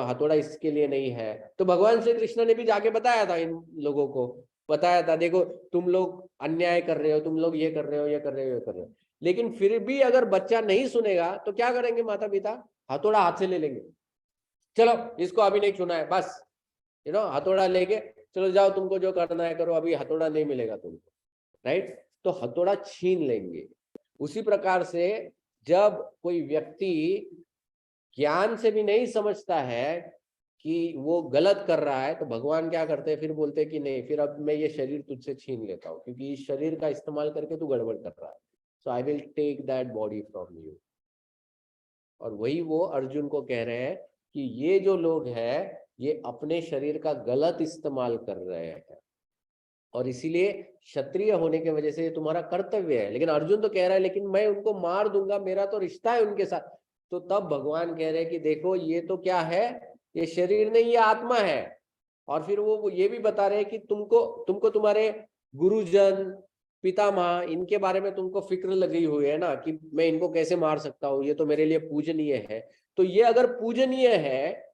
हथौड़ा इसके लिए नहीं है। तो भगवान श्री कृष्ण ने भी जाके बताया था, इन लोगों को बताया था, देखो तुम लोग अन्याय कर रहे हो, तुम लोग ये कर रहे हो, ये कर रहे हो, ये कर रहे हो। लेकिन फिर भी अगर बच्चा नहीं सुनेगा तो क्या करेंगे माता पिता, हथौड़ा हाथ से ले लेंगे, चलो इसको अभी नहीं सुना है, बस हथौड़ा लेके चलो जाओ, तुमको जो करना है करो, अभी हथौड़ा नहीं मिलेगा तुमको, राइट? तो हथौड़ा छीन लेंगे। उसी प्रकार से जब कोई व्यक्ति ज्ञान से भी नहीं समझता है कि वो गलत कर रहा है, तो भगवान क्या करते हैं, फिर बोलते हैं कि नहीं, फिर अब मैं ये शरीर तुझसे छीन लेता हूँ, क्योंकि इस शरीर का इस्तेमाल करके तू गड़बड़ कर रहा है, so I will take that body from you. और वही वो अर्जुन को कह रहे हैं कि ये जो लोग हैं ये अपने शरीर का गलत इस्तेमाल कर रहे हैं, और इसीलिए क्षत्रिय होने की वजह से ये तुम्हारा कर्तव्य है। लेकिन अर्जुन तो कह रहा है लेकिन मैं उनको मार दूंगा, मेरा तो रिश्ता है उनके साथ। तो तब भगवान कह रहे हैं कि देखो ये तो क्या है, ये शरीर नहीं, ये आत्मा है। और फिर वो ये भी बता रहे हैं कि तुमको तुम्हारे गुरुजन, पितामह, इनके बारे में तुमको फिक्र लगी हुई है ना, कि मैं इनको कैसे मार सकता हूँ, ये तो मेरे लिए पूजनीय है। तो ये अगर पूजनीय है,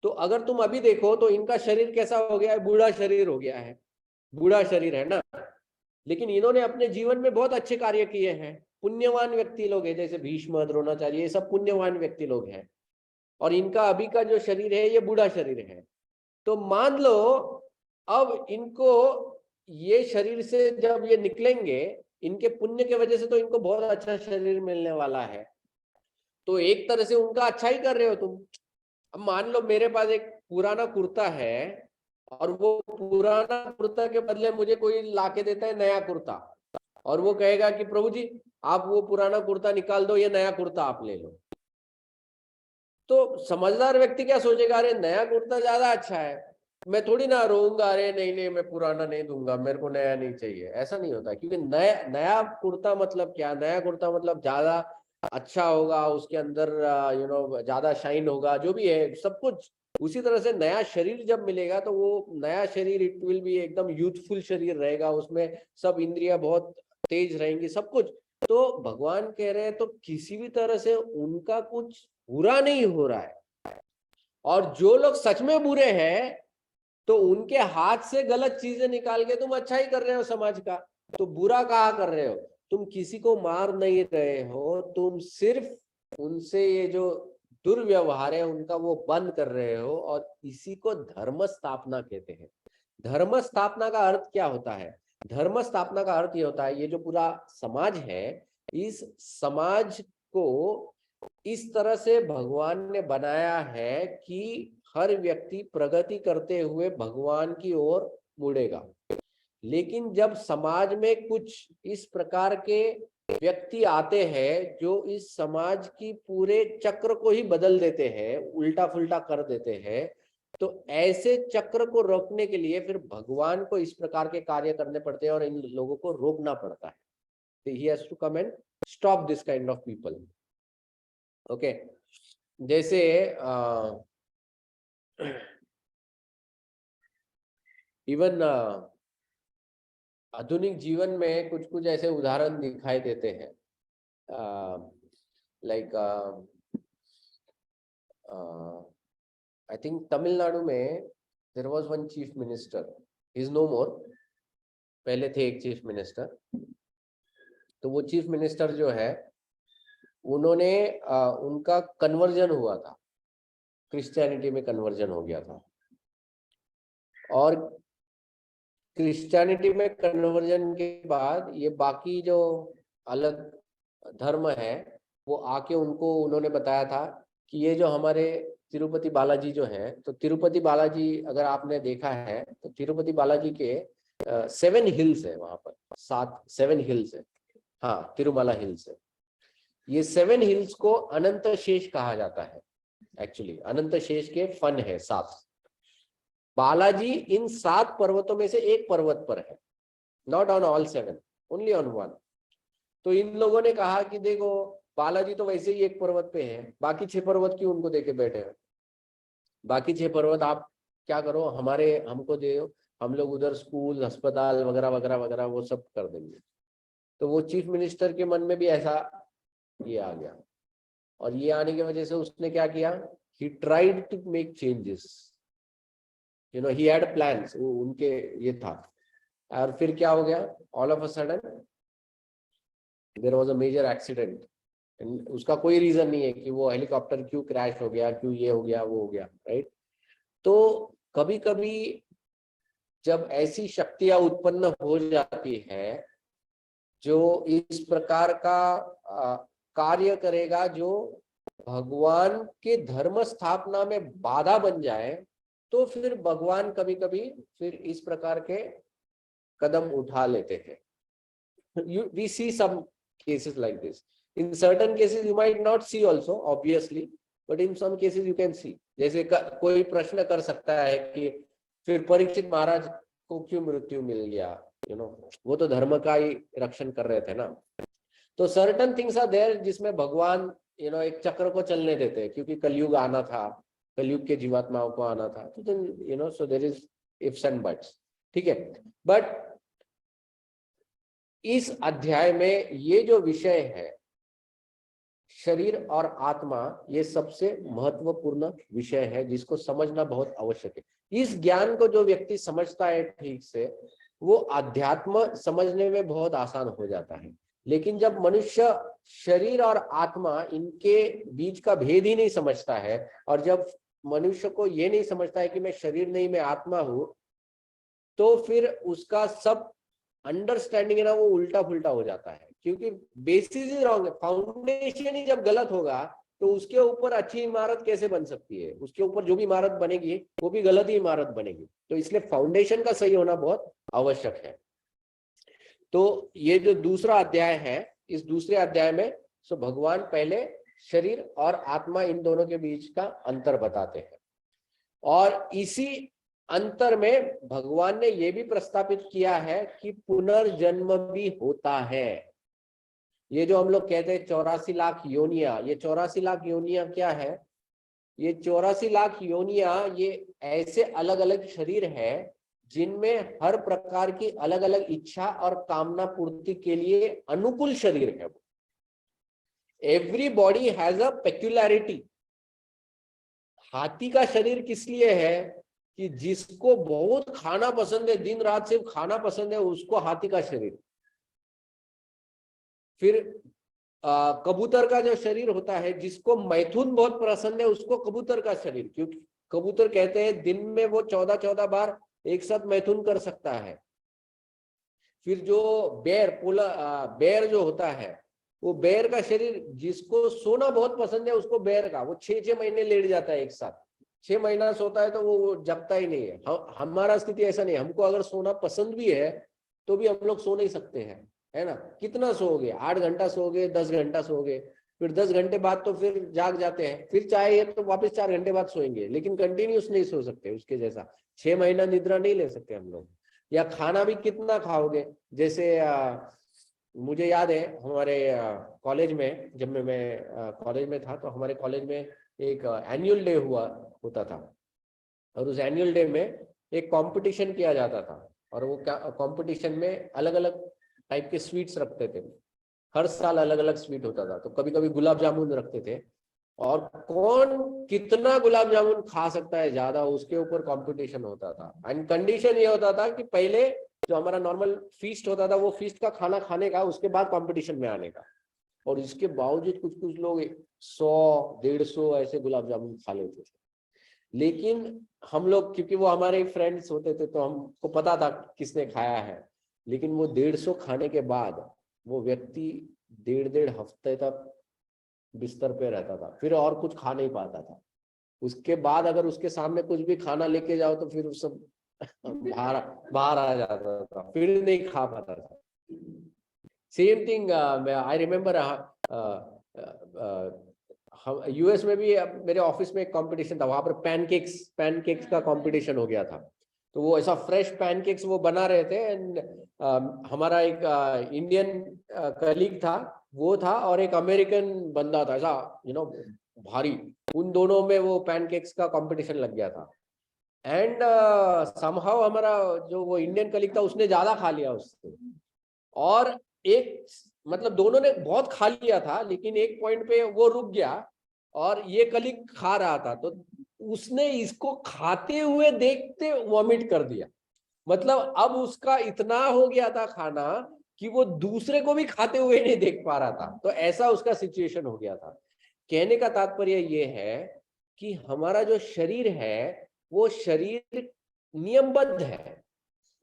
तो अगर तुम अभी देखो तो इनका शरीर कैसा हो गया है, बूढ़ा शरीर हो गया है, बूढ़ा शरीर है ना। लेकिन इन्होंने अपने जीवन में बहुत अच्छे कार्य किए हैं, पुण्यवान व्यक्ति लोग हैं, जैसे भीष्म, द्रोणाचार्य, ये सब पुण्यवान व्यक्ति लोग हैं। और इनका अभी का जो शरीर है ये बूढ़ा शरीर है। तो मान लो अब इनको ये शरीर से जब ये निकलेंगे, इनके पुण्य के वजह से तो इनको बहुत अच्छा शरीर मिलने वाला है। तो एक तरह से उनका अच्छा ही कर रहे हो तुम। अब मान लो मेरे पास एक पुराना कुर्ता है, और वो पुराना कुर्ता के बदले मुझे कोई लाके देता है नया कुर्ता, और वो कहेगा कि प्रभु जी आप वो पुराना कुर्ता निकाल दो, ये नया कुर्ता आप ले लो। तो समझदार व्यक्ति क्या सोचेगा, अरे नया कुर्ता ज्यादा अच्छा है, मैं थोड़ी ना रोऊंगा, अरे नहीं नहीं मैं पुराना नहीं दूंगा, मेरे को नया नहीं चाहिए। ऐसा नहीं होता, क्योंकि नया नया कुर्ता मतलब क्या, नया कुर्ता मतलब ज्यादा अच्छा होगा, उसके अंदर ज्यादा शाइन होगा, जो भी है सब कुछ। उसी तरह से नया शरीर जब मिलेगा तो वो नया शरीर इट विल बी एकदम यूथफुल शरीर रहेगा, उसमें सब इंद्रियां बहुत तेज रहेंगी, सब कुछ। तो भगवान कह रहे हैं तो किसी भी तरह से उनका कुछ बुरा नहीं हो रहा है। और जो लोग सच में बुरे हैं, तो उनके हाथ से गलत चीजें निकाल के तुम अच्छा ही कर रहे हो समाज का। तो बुरा कहाँ कर रहे हो, तुम किसी को मार नहीं रहे हो, तुम सिर्फ उनसे ये जो दुर्व्यवहार है उनका वो बंद कर रहे हो। और इसी को धर्म स्थापना कहते हैं। धर्म स्थापना का अर्थ क्या होता है, धर्म स्थापना का अर्थ ये होता है, ये जो पूरा समाज है, इस समाज को इस तरह से भगवान ने बनाया है कि हर व्यक्ति प्रगति करते हुए भगवान की ओर मुड़ेगा। लेकिन जब समाज में कुछ इस प्रकार के व्यक्ति आते हैं जो इस समाज की पूरे चक्र को ही बदल देते हैं, उल्टा फुल्टा कर देते हैं, तो ऐसे चक्र को रोकने के लिए फिर भगवान को इस प्रकार के कार्य करने पड़ते हैं और इन लोगों को रोकना पड़ता है। he has to come and stop this kind of people. Okay जैसे इवन आधुनिक जीवन में कुछ कुछ ऐसे उदाहरण दिखाई देते हैं, लाइक आई थिंक तमिलनाडु में there was one chief minister, is no more, पहले थे एक चीफ मिनिस्टर। तो वो चीफ मिनिस्टर जो है उन्होंने उनका कन्वर्जन हुआ था, क्रिश्चियनिटी में कन्वर्जन हो गया था। और क्रिश्चियनिटी में कन्वर्जन के बाद ये बाकी जो अलग धर्म है वो आके उनको उन्होंने बताया था कि ये जो हमारे तिरुपति बालाजी जो है, तो तिरुपति बालाजी अगर आपने देखा है तो तिरुपति बालाजी के 7 हिल्स है, वहां पर 7 हिल्स है, हाँ तिरुमला हिल्स है। ये 7 हिल्स को अनंत शेष कहा जाता है। एक्चुअली अनंत शेष के फन है 7। बालाजी इन 7 पर्वतों में से एक पर्वत पर है, not on all 7, only on 1। तो इन लोगों ने कहा कि देखो बालाजी तो वैसे ही एक पर्वत पे है, बाकी 6 पर्वत क्यों उनको देके बैठे हैं, बाकी 6 पर्वत आप क्या करो, हमको दे, हम लोग उधर स्कूल, अस्पताल वगैरह वगैरह वगैरह वो सब कर देंगे। तो वो चीफ मिनिस्टर के मन में भी ऐसा ये आ गया, और ये आने की वजह से उसने क्या किया, he tried to make changes, he had plans, उनके ये था। और फिर क्या हो गया, all of a sudden there was a major accident. उसका कोई रीजन नहीं है कि वो हेलीकॉप्टर क्यों क्रैश हो गया, क्यों ये हो गया वो हो गया, राइट। तो कभी कभी जब ऐसी शक्तियां उत्पन्न हो जाती है जो इस प्रकार का कार्य करेगा जो भगवान के धर्म स्थापना में बाधा बन जाए तो फिर भगवान कभी कभी फिर इस प्रकार के कदम उठा लेते हैं. We see some cases like this. In certain cases you might not see also obviously, but in some cases you can see. जैसे कोई प्रश्न कर सकता है कि फिर परीक्षित महाराज को क्यों मृत्यु मिल गया, वो तो धर्म का ही रक्षण कर रहे थे ना. तो सर्टन थिंग्स आर देयर जिसमें भगवान एक चक्र को चलने देते हैं, क्योंकि कलयुग आना था, कलयुग के जीवात्माओं को आना था. तो then so there is ifs and buts. ठीक है. बट इस अध्याय में ये जो विषय है शरीर और आत्मा, ये सबसे महत्वपूर्ण विषय है जिसको समझना बहुत आवश्यक है. इस ज्ञान को जो व्यक्ति समझता है ठीक से, वो अध्यात्म समझने में बहुत आसान हो जाता है. लेकिन जब मनुष्य शरीर और आत्मा इनके बीच का भेद ही नहीं समझता है, और जब मनुष्य को ये नहीं समझता है कि मैं शरीर नहीं मैं आत्मा हूं, तो फिर उसका सब अंडरस्टैंडिंग है ना, वो उल्टा फुल्टा हो जाता है. क्योंकि बेसिस ही रॉन्ग है. फाउंडेशन ही जब गलत होगा तो उसके ऊपर अच्छी इमारत कैसे बन सकती है? उसके ऊपर जो भी इमारत बनेगी वो भी गलत ही इमारत बनेगी. तो इसलिए फाउंडेशन का सही होना बहुत आवश्यक है. तो ये जो दूसरा अध्याय है, इस दूसरे अध्याय में सो भगवान पहले शरीर और आत्मा इन दोनों के बीच का अंतर बताते हैं. और इसी अंतर में भगवान ने यह भी प्रस्तापित किया है कि पुनर्जन्म भी होता है. ये जो हम लोग कहते हैं 84 लाख योनिया, ये 84 लाख योनिया क्या है? ये 84 लाख योनिया ये ऐसे अलग अलग शरीर है जिनमें हर प्रकार की अलग अलग इच्छा और कामना पूर्ति के लिए अनुकूल शरीर है. Every body has a peculiarity. हाथी का शरीर किस लिए है? कि जिसको बहुत खाना पसंद है, दिन रात सिर्फ खाना पसंद है, उसको हाथी का शरीर. फिर कबूतर का जो शरीर होता है, जिसको मैथुन बहुत पसंद है, उसको कबूतर का शरीर. क्योंकि कबूतर कहते हैं दिन में वो 14 बार एक साथ मैथुन कर सकता है. फिर जो बेर जो होता है, वो बेर का शरीर, जिसको सोना बहुत पसंद है उसको बेर का, वो 6 महीने लेट जाता है एक साथ. 6 महीना सोता है तो वो जगता ही नहीं है. हमारा स्थिति ऐसा नहीं. हमको अगर सोना पसंद भी है तो भी हम लोग सो नहीं सकते हैं, है ना. कितना सोओगे? 8 घंटा सोओगे, 10 घंटा सोओगे, फिर 10 घंटे बाद तो फिर जाग जाते हैं. फिर चाहे तो वापस 4 घंटे बाद सोएंगे, लेकिन कंटिन्यूस नहीं सो सकते उसके जैसा. 6 महीना निद्रा नहीं ले सकते हम लोग. या खाना भी कितना खाओगे? जैसे मुझे याद है हमारे कॉलेज में, जब मैं कॉलेज में था, तो हमारे कॉलेज में एक एनुअल डे होता था. और उस एनुअल डे में एक कंपटीशन किया जाता था. और वो कंपटीशन में अलग अलग टाइप के स्वीट्स रखते थे. हर साल अलग अलग स्वीट होता था. तो कभी कभी गुलाब जामुन रखते थे, और कौन कितना गुलाब जामुन खा सकता है ज्यादा, उसके ऊपर कंपटीशन होता था. एंड कंडीशन ये होता था कि पहले जो हमारा नॉर्मल फीस्ट होता था, वो फीस्ट का खाना खाने का, उसके बाद कंपटीशन में आने का. और इसके बावजूद कुछ कुछ लोग 100-150 ऐसे गुलाब जामुन खा लेते थे. लेकिन हम लोग, क्योंकि वो हमारे फ्रेंड्स होते थे, तो हमको पता था किसने खाया है. लेकिन वो 150 खाने के बाद वो व्यक्ति 1.5 हफ्ते तक बिस्तर पे रहता था, फिर और कुछ खा नहीं पाता था. उसके बाद अगर उसके सामने कुछ भी खाना लेके जाओ तो फिर सब बाहर आ जाता था, फिर नहीं खा पाता था. Same thing I remember US में भी मेरे ऑफिस में एक कंपटीशन था. वहां पर पैनकेक्स का कंपटीशन हो गया था. तो वो ऐसा फ्रेश पैनकेक्स वो बना रहे थे. एंड हमारा एक इंडियन कलीग था, वो था, और एक अमेरिकन बंदा था, ऐसा भारी. उन दोनों में वो पैनकेक्स का कंपटीशन लग गया था. एंड समहाउ हमारा जो वो इंडियन कलीग था, उसने ज्यादा खा लिया उससे. और एक मतलब दोनों ने बहुत खा लिया था, लेकिन एक पॉइंट पे वो रुक गया, और ये कलीग खा रहा था, तो उसने इसको खाते हुए देखते वॉमिट कर दिया. मतलब अब उसका इतना हो गया था खाना कि वो दूसरे को भी खाते हुए नहीं देख पा रहा था. तो ऐसा उसका सिचुएशन हो गया था. कहने का तात्पर्य ये है कि हमारा जो शरीर है, वो शरीर नियमबद्ध है.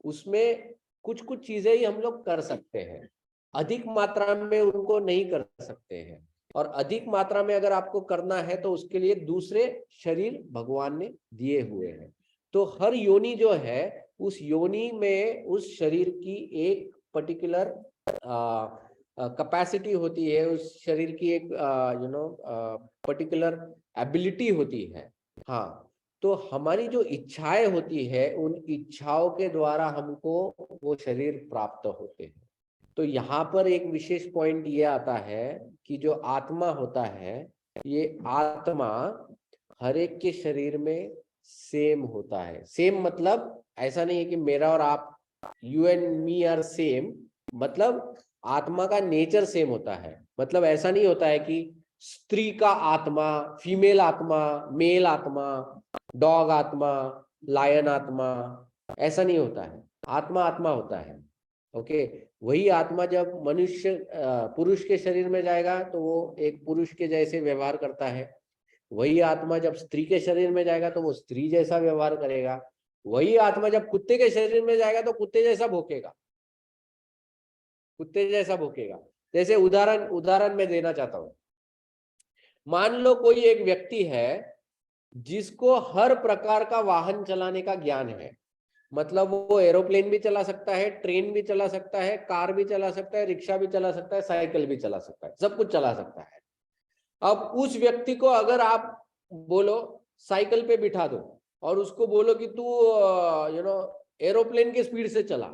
उसमें कुछ कुछ चीजें ही हम लोग कर सकते हैं, अधिक मात्रा में उनको नहीं कर सकते हैं. और अधिक मात्रा में अगर आपको करना है तो उसके लिए दूसरे शरीर भगवान ने दिए हुए हैं। तो हर योनि जो है उस योनि में उस शरीर की एक पर्टिकुलर कैपेसिटी होती है, उस शरीर की एक पर्टिकुलर एबिलिटी होती है। हाँ, तो हमारी जो इच्छाएं होती है उन इच्छाओं के द्वारा हमको वो शरीर प्राप्त होते हैं। तो यहाँ पर एक विशेष पॉइंट ये आता है कि जो आत्मा होता है, ये आत्मा हर एक के शरीर में सेम होता है। सेम मतलब ऐसा नहीं है कि मेरा और आप, you and me are same, मतलब आत्मा का नेचर सेम होता है। मतलब ऐसा नहीं होता है कि स्त्री का आत्मा, फीमेल आत्मा, मेल आत्मा, डॉग आत्मा, लायन आत्मा, ऐसा नहीं होता है। आत्मा आत्मा होता है। ओके, वही आत्मा जब मनुष्य पुरुष के शरीर में जाएगा तो वो एक पुरुष के जैसे व्यवहार करता है। वही आत्मा जब स्त्री के शरीर में जाएगा तो वो स्त्री जैसा व्यवहार करेगा। वही आत्मा जब कुत्ते के शरीर में जाएगा तो कुत्ते जैसा भौंकेगा, कुत्ते जैसा भौंकेगा। जैसे उदाहरण मैं देना चाहता हूं। मान लो कोई एक व्यक्ति है जिसको हर प्रकार का वाहन चलाने का ज्ञान है। मतलब वो एरोप्लेन भी चला सकता है, ट्रेन भी चला सकता है, कार भी चला सकता है, रिक्शा भी चला सकता है, साइकिल भी चला सकता है, सब कुछ चला सकता है। अब उस व्यक्ति को अगर आप बोलो साइकिल पे बिठा दो और उसको बोलो कि तू एरोप्लेन की स्पीड से चला,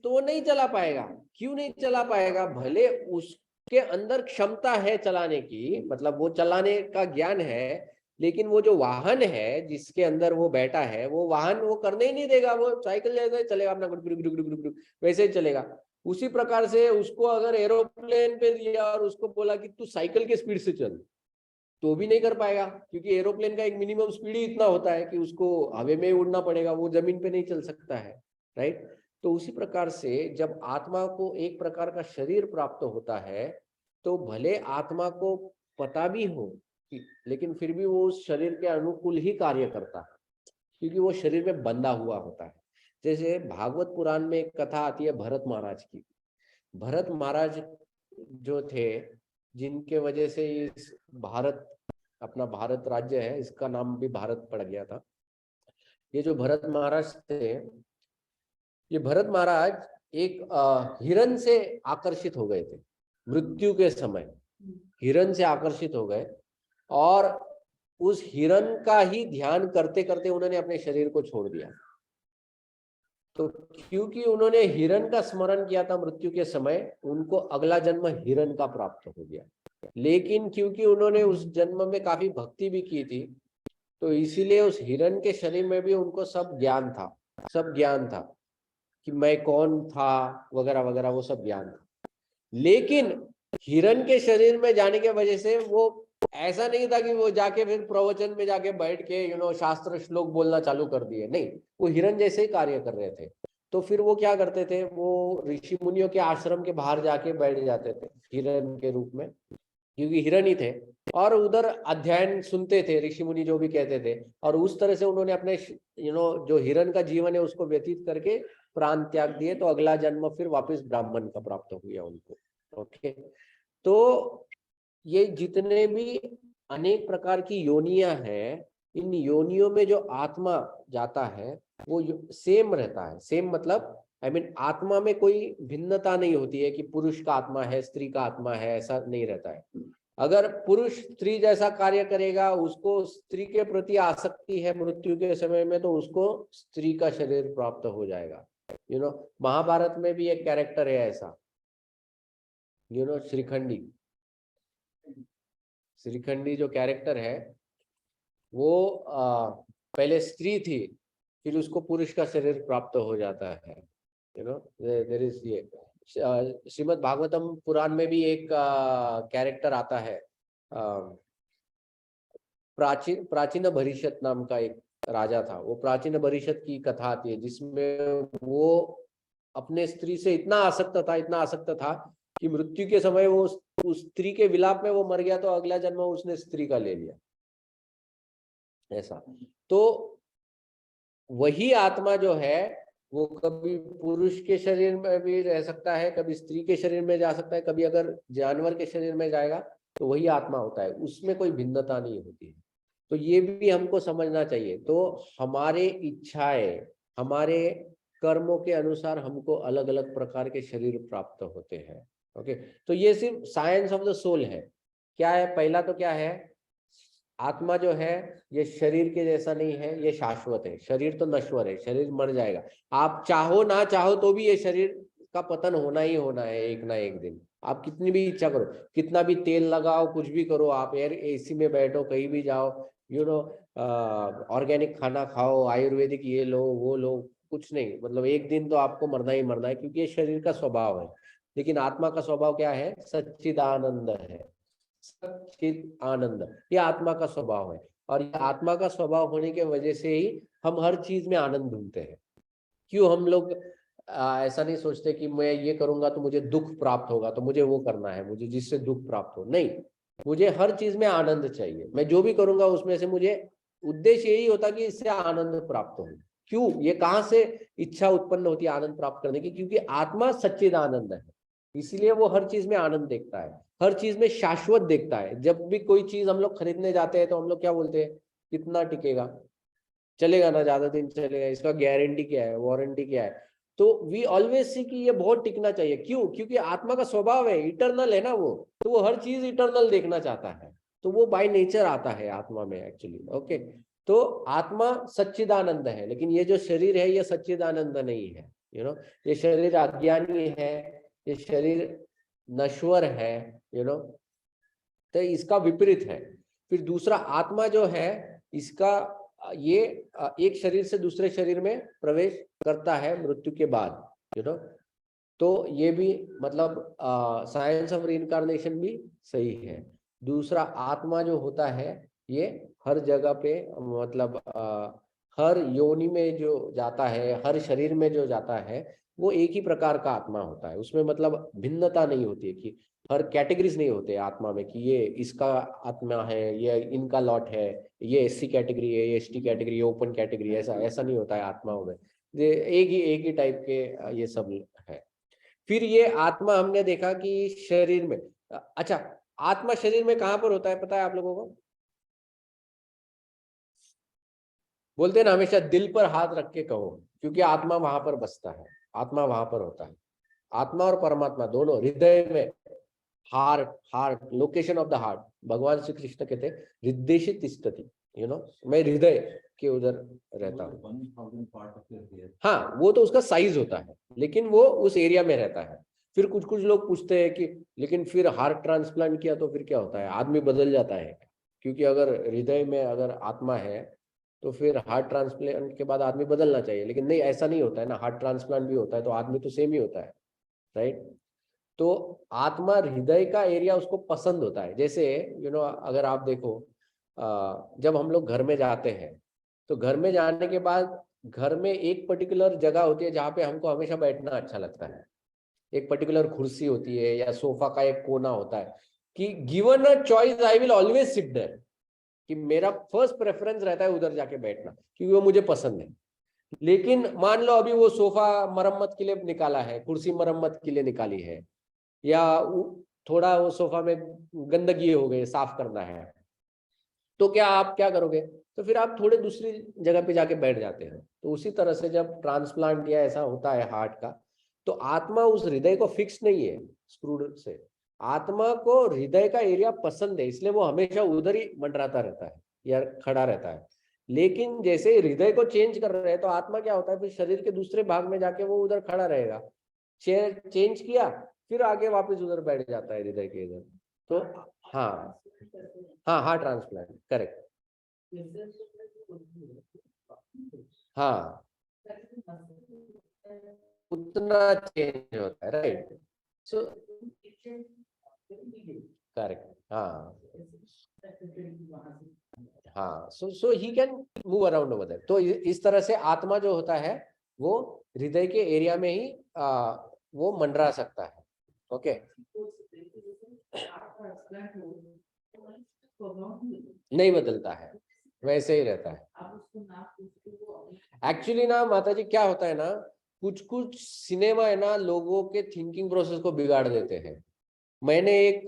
तो वो नहीं चला पाएगा। क्यों नहीं चला पाएगा? भले उसके अंदर क्षमता है चलाने की, मतलब वो चलाने का ज्ञान है, लेकिन वो जो वाहन है जिसके अंदर वो बैठा है, वो वाहन वो करने ही नहीं देगा। वो साइकिल जैसे चलेगा, अपना good good good good good वैसे ही चलेगा। उसी प्रकार से उसको अगर एरोप्लेन पे दिया और उसको बोला कि तू साइकिल के स्पीड से चल, तो भी नहीं कर पाएगा, क्योंकि एरोप्लेन का एक मिनिमम स्पीड ही इतना होता है कि उसको हवा में उड़ना पड़ेगा, वो जमीन पे नहीं चल सकता है। राइट? तो उसी प्रकार से जब आत्मा को एक प्रकार का शरीर प्राप्त होता है, तो भले आत्मा को पता भी हो लेकिन फिर भी वो उस शरीर के अनुकूल ही कार्य करता है, क्योंकि वो शरीर में बंधा हुआ होता है। जैसे भागवत पुराण में एक कथा आती है भरत महाराज की। भरत महाराज जो थे, जिनके वजह से इस भारत, अपना भारत राज्य है, इसका नाम भी भारत पड़ गया था। ये जो भरत महाराज थे, ये भरत महाराज एक हिरण से आकर्षित हो गए थे। मृत्यु के समय हिरण से आकर्षित हो गए और उस हिरण का ही ध्यान करते करते उन्होंने अपने शरीर को छोड़ दिया। तो क्योंकि उन्होंने हिरण का स्मरण किया था मृत्यु के समय, उनको अगला जन्म हिरण का प्राप्त हो गया। लेकिन क्योंकि उन्होंने उस जन्म में काफी भक्ति भी की थी, तो इसीलिए उस हिरण के शरीर में भी उनको सब ज्ञान था कि मैं कौन था वगैरह वगैरह, वो सब ज्ञान था। लेकिन हिरण के शरीर में जाने के वजह से वो ऐसा नहीं था कि वो जाके फिर प्रवचन में जाके बैठ के शास्त्र श्लोक बोलना चालू कर दिए। नहीं, वो हिरण जैसे ही कार्य कर रहे थे। तो फिर वो क्या करते थे, वो ऋषि मुनियों के आश्रम के बाहर जाके बैठ जाते थे हिरण के रूप में, क्योंकि हिरण ही थे, और उधर अध्ययन सुनते थे ऋषि मुनि जो भी कहते थे। और उस तरह से उन्होंने अपने जो हिरण का जीवन है उसको व्यतीत करके प्राण त्याग दिए। तो अगला जन्म फिर वापस ब्राह्मण का प्राप्त हो गया उनको। ओके, तो ये जितने भी अनेक प्रकार की योनियां हैं, इन योनियों में जो आत्मा जाता है वो सेम रहता है। सेम मतलब आत्मा में कोई भिन्नता नहीं होती है कि पुरुष का आत्मा है, स्त्री का आत्मा है, ऐसा नहीं रहता है। अगर पुरुष स्त्री जैसा कार्य करेगा, उसको स्त्री के प्रति आसक्ति है मृत्यु के समय में, तो उसको स्त्री का शरीर प्राप्त हो जाएगा। महाभारत में भी एक कैरेक्टर है ऐसा, श्रीखंडी जो कैरेक्टर है वो पहले स्त्री थी, फिर उसको पुरुष का शरीर प्राप्त हो जाता है। देयर इज ये श्रीमद् भागवतम पुराण में भी एक कैरेक्टर आता है, प्राचीन भरिष्यत नाम का एक राजा था। वो प्राचीन भरिष्यत की कथा आती है जिसमें वो अपने स्त्री से इतना आसक्त था कि मृत्यु के समय वो उस स्त्री के विलाप में वो मर गया, तो अगला जन्म उसने स्त्री का ले लिया। ऐसा तो वही आत्मा जो है वो कभी पुरुष के शरीर में भी रह सकता है, कभी स्त्री के शरीर में जा सकता है, कभी अगर जानवर के शरीर में जाएगा तो वही आत्मा होता है, उसमें कोई भिन्नता नहीं होती है। तो ये भी हमको समझना चाहिए। तो हमारे इच्छाएं, हमारे कर्मों के अनुसार हमको अलग अलग प्रकार के शरीर प्राप्त होते हैं। ओके, तो ये सिर्फ साइंस ऑफ द सोल है। क्या है, पहला तो क्या है, आत्मा जो है ये शरीर के जैसा नहीं है, ये शाश्वत है। शरीर तो नश्वर है, शरीर मर जाएगा। आप चाहो ना चाहो तो भी ये शरीर का पतन होना ही होना है एक ना एक दिन। आप कितनी भी इच्छा करो, कितना भी तेल लगाओ, कुछ भी करो, आप एयर एसी में बैठो, कहीं भी जाओ, ऑर्गेनिक खाना खाओ, आयुर्वेदिक ये लो वो लो, कुछ नहीं, मतलब एक दिन तो आपको मरना ही मरना है, क्योंकि ये शरीर का स्वभाव है। लेकिन आत्मा का स्वभाव क्या है, सच्चिदानंद है। सच्चिद आनंद, ये आत्मा का स्वभाव है। और ये आत्मा का स्वभाव होने के वजह से ही हम हर चीज में आनंद ढूंढते हैं। क्यों हम लोग ऐसा नहीं सोचते कि मैं ये करूंगा तो मुझे दुख प्राप्त होगा, तो मुझे वो करना है, मुझे जिससे दुख प्राप्त हो, नहीं, मुझे हर चीज में आनंद चाहिए। मैं जो भी करूंगा उसमें से मुझे उद्देश्य यही होता कि इससे आनंद प्राप्त हो। क्यों, ये कहाँ से इच्छा उत्पन्न होती है आनंद प्राप्त करने की, क्योंकि आत्मा सच्चिद आनंद है, इसलिए वो हर चीज में आनंद देखता है, हर चीज में शाश्वत देखता है। जब भी कोई चीज हम लोग खरीदने जाते हैं तो हम लोग क्या बोलते हैं, कितना टिकेगा, चलेगा ना, ज्यादा दिन चलेगा, इसका गारंटी क्या है, वारंटी क्या है। तो वी ऑलवेज सी कि ये बहुत टिकना चाहिए। क्यों, क्योंकि आत्मा का स्वभाव है, इटरनल है ना वो, तो वो हर चीज इटरनल देखना चाहता है। तो वो बाय नेचर आता है आत्मा में एक्चुअली। ओके, तो आत्मा सच्चिदानंद है, लेकिन ये जो शरीर है ये सच्चिदानंद नहीं है। ये शरीर अज्ञानी है, ये शरीर नश्वर है। तो इसका विपरीत है। फिर दूसरा आत्मा जो है, इसका ये एक शरीर से दूसरे शरीर में प्रवेश करता है मृत्यु के बाद। तो ये भी मतलब साइंस ऑफ रीइंकार्नेशन भी सही है। दूसरा आत्मा जो होता है ये हर जगह पे, मतलब हर योनि में जो जाता है, हर शरीर में जो जाता है, वो एक ही प्रकार का आत्मा होता है। उसमें मतलब भिन्नता नहीं होती है कि हर कैटेगरीज नहीं होते आत्मा में, कि ये इसका आत्मा है, ये इनका लॉट है, ये एससी कैटेगरी है, ये एसटी कैटेगरी है, ओपन कैटेगरी, ऐसा ऐसा नहीं होता है आत्माओं में। ये एक ही टाइप के ये सब है। फिर ये आत्मा हमने देखा कि शरीर में, अच्छा, आत्मा शरीर में कहां पर होता है पता है आप लोगों को? बोलते हैं ना हमेशा दिल पर हाथ रख के कहो, क्योंकि आत्मा वहां पर बसता है, आत्मा वहां पर होता है। आत्मा और परमात्मा दोनों हृदय में, heart, heart, location of the heart. भगवान श्री कृष्ण कहते हैं हृदय तिष्ठति, मैं हृदय के उधर रहता हूँ। हाँ, वो तो उसका साइज होता है, लेकिन वो उस एरिया में रहता है। फिर कुछ कुछ लोग पूछते हैं कि लेकिन फिर हार्ट ट्रांसप्लांट किया तो फिर क्या होता है, आदमी बदल जाता है? क्योंकि अगर हृदय में अगर आत्मा है तो फिर हार्ट ट्रांसप्लांट के बाद आदमी बदलना चाहिए, लेकिन नहीं, ऐसा नहीं होता है ना। हार्ट ट्रांसप्लांट भी होता है तो आदमी तो सेम ही होता है, राइट? तो आत्मा हृदय का एरिया उसको पसंद होता है। जैसे अगर आप देखो, जब हम लोग घर में जाते हैं तो घर में जाने के बाद घर में एक पर्टिकुलर जगह होती है जहाँ पे हमको हमेशा बैठना अच्छा लगता है। एक पर्टिकुलर कुर्सी होती है या सोफा का एक कोना होता है कि given a choice I will always sit there, कि मेरा फर्स्ट प्रेफरेंस रहता है उधर जाके बैठना, क्योंकि वो मुझे पसंद है। लेकिन मान लो अभी वो सोफा मरम्मत के लिए निकाला है, कुर्सी मरम्मत के लिए निकाली है, या थोड़ा वो सोफा में गंदगी हो गई, साफ करना है, तो क्या आप क्या करोगे? तो फिर आप थोड़े दूसरी जगह पे जाके बैठ जाते हैं। तो उसी तरह से जब ट्रांसप्लांट या ऐसा होता है हार्ट का, तो आत्मा उस हृदय को फिक्स नहीं है स्क्रूड से। आत्मा को हृदय का एरिया पसंद है, इसलिए वो हमेशा उधर ही मंडराता रहता है या खड़ा रहता है। लेकिन जैसे हृदय को चेंज कर रहे हैं तो आत्मा क्या होता है, फिर शरीर के दूसरे भाग में जाके वो उधर खड़ा रहेगा। चेंज किया, फिर आगे वापस उधर बैठ जाता है हृदय के इधर। तो हाँ, हाँ, हार्ट ट्रांसप्लांट, करेक्ट। हाँ, उतना चेंज होता है, राइट? सो करेक्ट, हाँ, हाँ, so he can move around over there. तो इस तरह से आत्मा जो होता है वो हृदय के एरिया में ही वो मंडरा सकता है। ओके, नहीं बदलता है, वैसे ही रहता है। एक्चुअली ना माता जी क्या होता है ना, कुछ कुछ सिनेमा है ना, लोगों के थिंकिंग प्रोसेस को बिगाड़ देते हैं। मैंने एक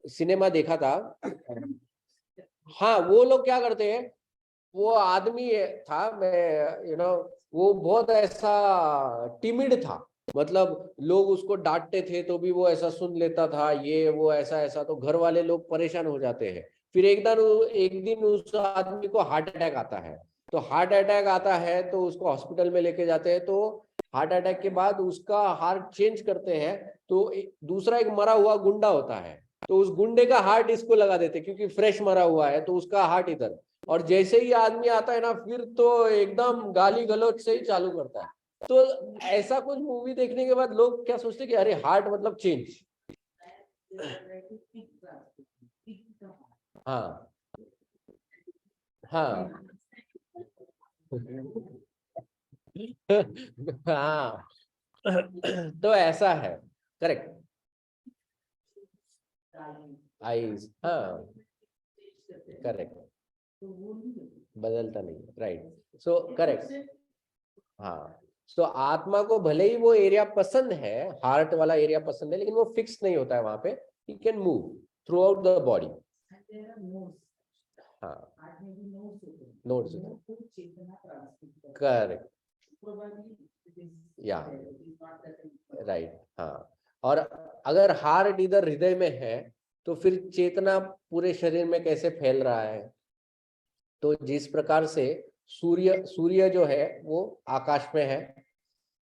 सिनेमा देखा था। हाँ, वो लोग क्या करते हैं, वो आदमी था, मैं वो बहुत ऐसा टिमिड था। मतलब लोग उसको डांटते थे तो भी वो ऐसा सुन लेता था, ये वो ऐसा ऐसा, तो घर वाले लोग परेशान हो जाते हैं। फिर एक दिन उस आदमी को हार्ट अटैक आता है। तो हार्ट अटैक आता है तो उसको हॉस्पिटल में लेके जाते हैं। तो हार्ट अटैक के बाद उसका हार्ट चेंज करते हैं। तो दूसरा एक मरा हुआ गुंडा होता है, तो उस गुंडे का हार्ट इसको लगा देते, क्योंकि फ्रेश मरा हुआ है तो उसका हार्ट इधर। और जैसे ही आदमी आता है ना, फिर तो एकदम गाली गलौज से ही चालू करता है। तो ऐसा कुछ मूवी देखने के बाद लोग क्या सोचते हैं कि अरे हार्ट मतलब चेंज। हाँ हाँ हाँ। तो ऐसा है। करेक्ट। आईज, हाँ। करेक्ट। बदलता नहीं, राइट। सो करेक्ट। हाँ। तो आत्मा को भले ही वो एरिया पसंद है, हार्ट वाला एरिया पसंद है, लेकिन वो फिक्स नहीं होता है वहां पे। ही can move through out the body. हाँ, नोट्स। करेक्ट। या राइट। हाँ। और अगर हार्ट इधर हृदय में है, तो फिर चेतना पूरे शरीर में कैसे फैल रहा है। तो जिस प्रकार से सूर्य सूर्य जो है वो आकाश में है,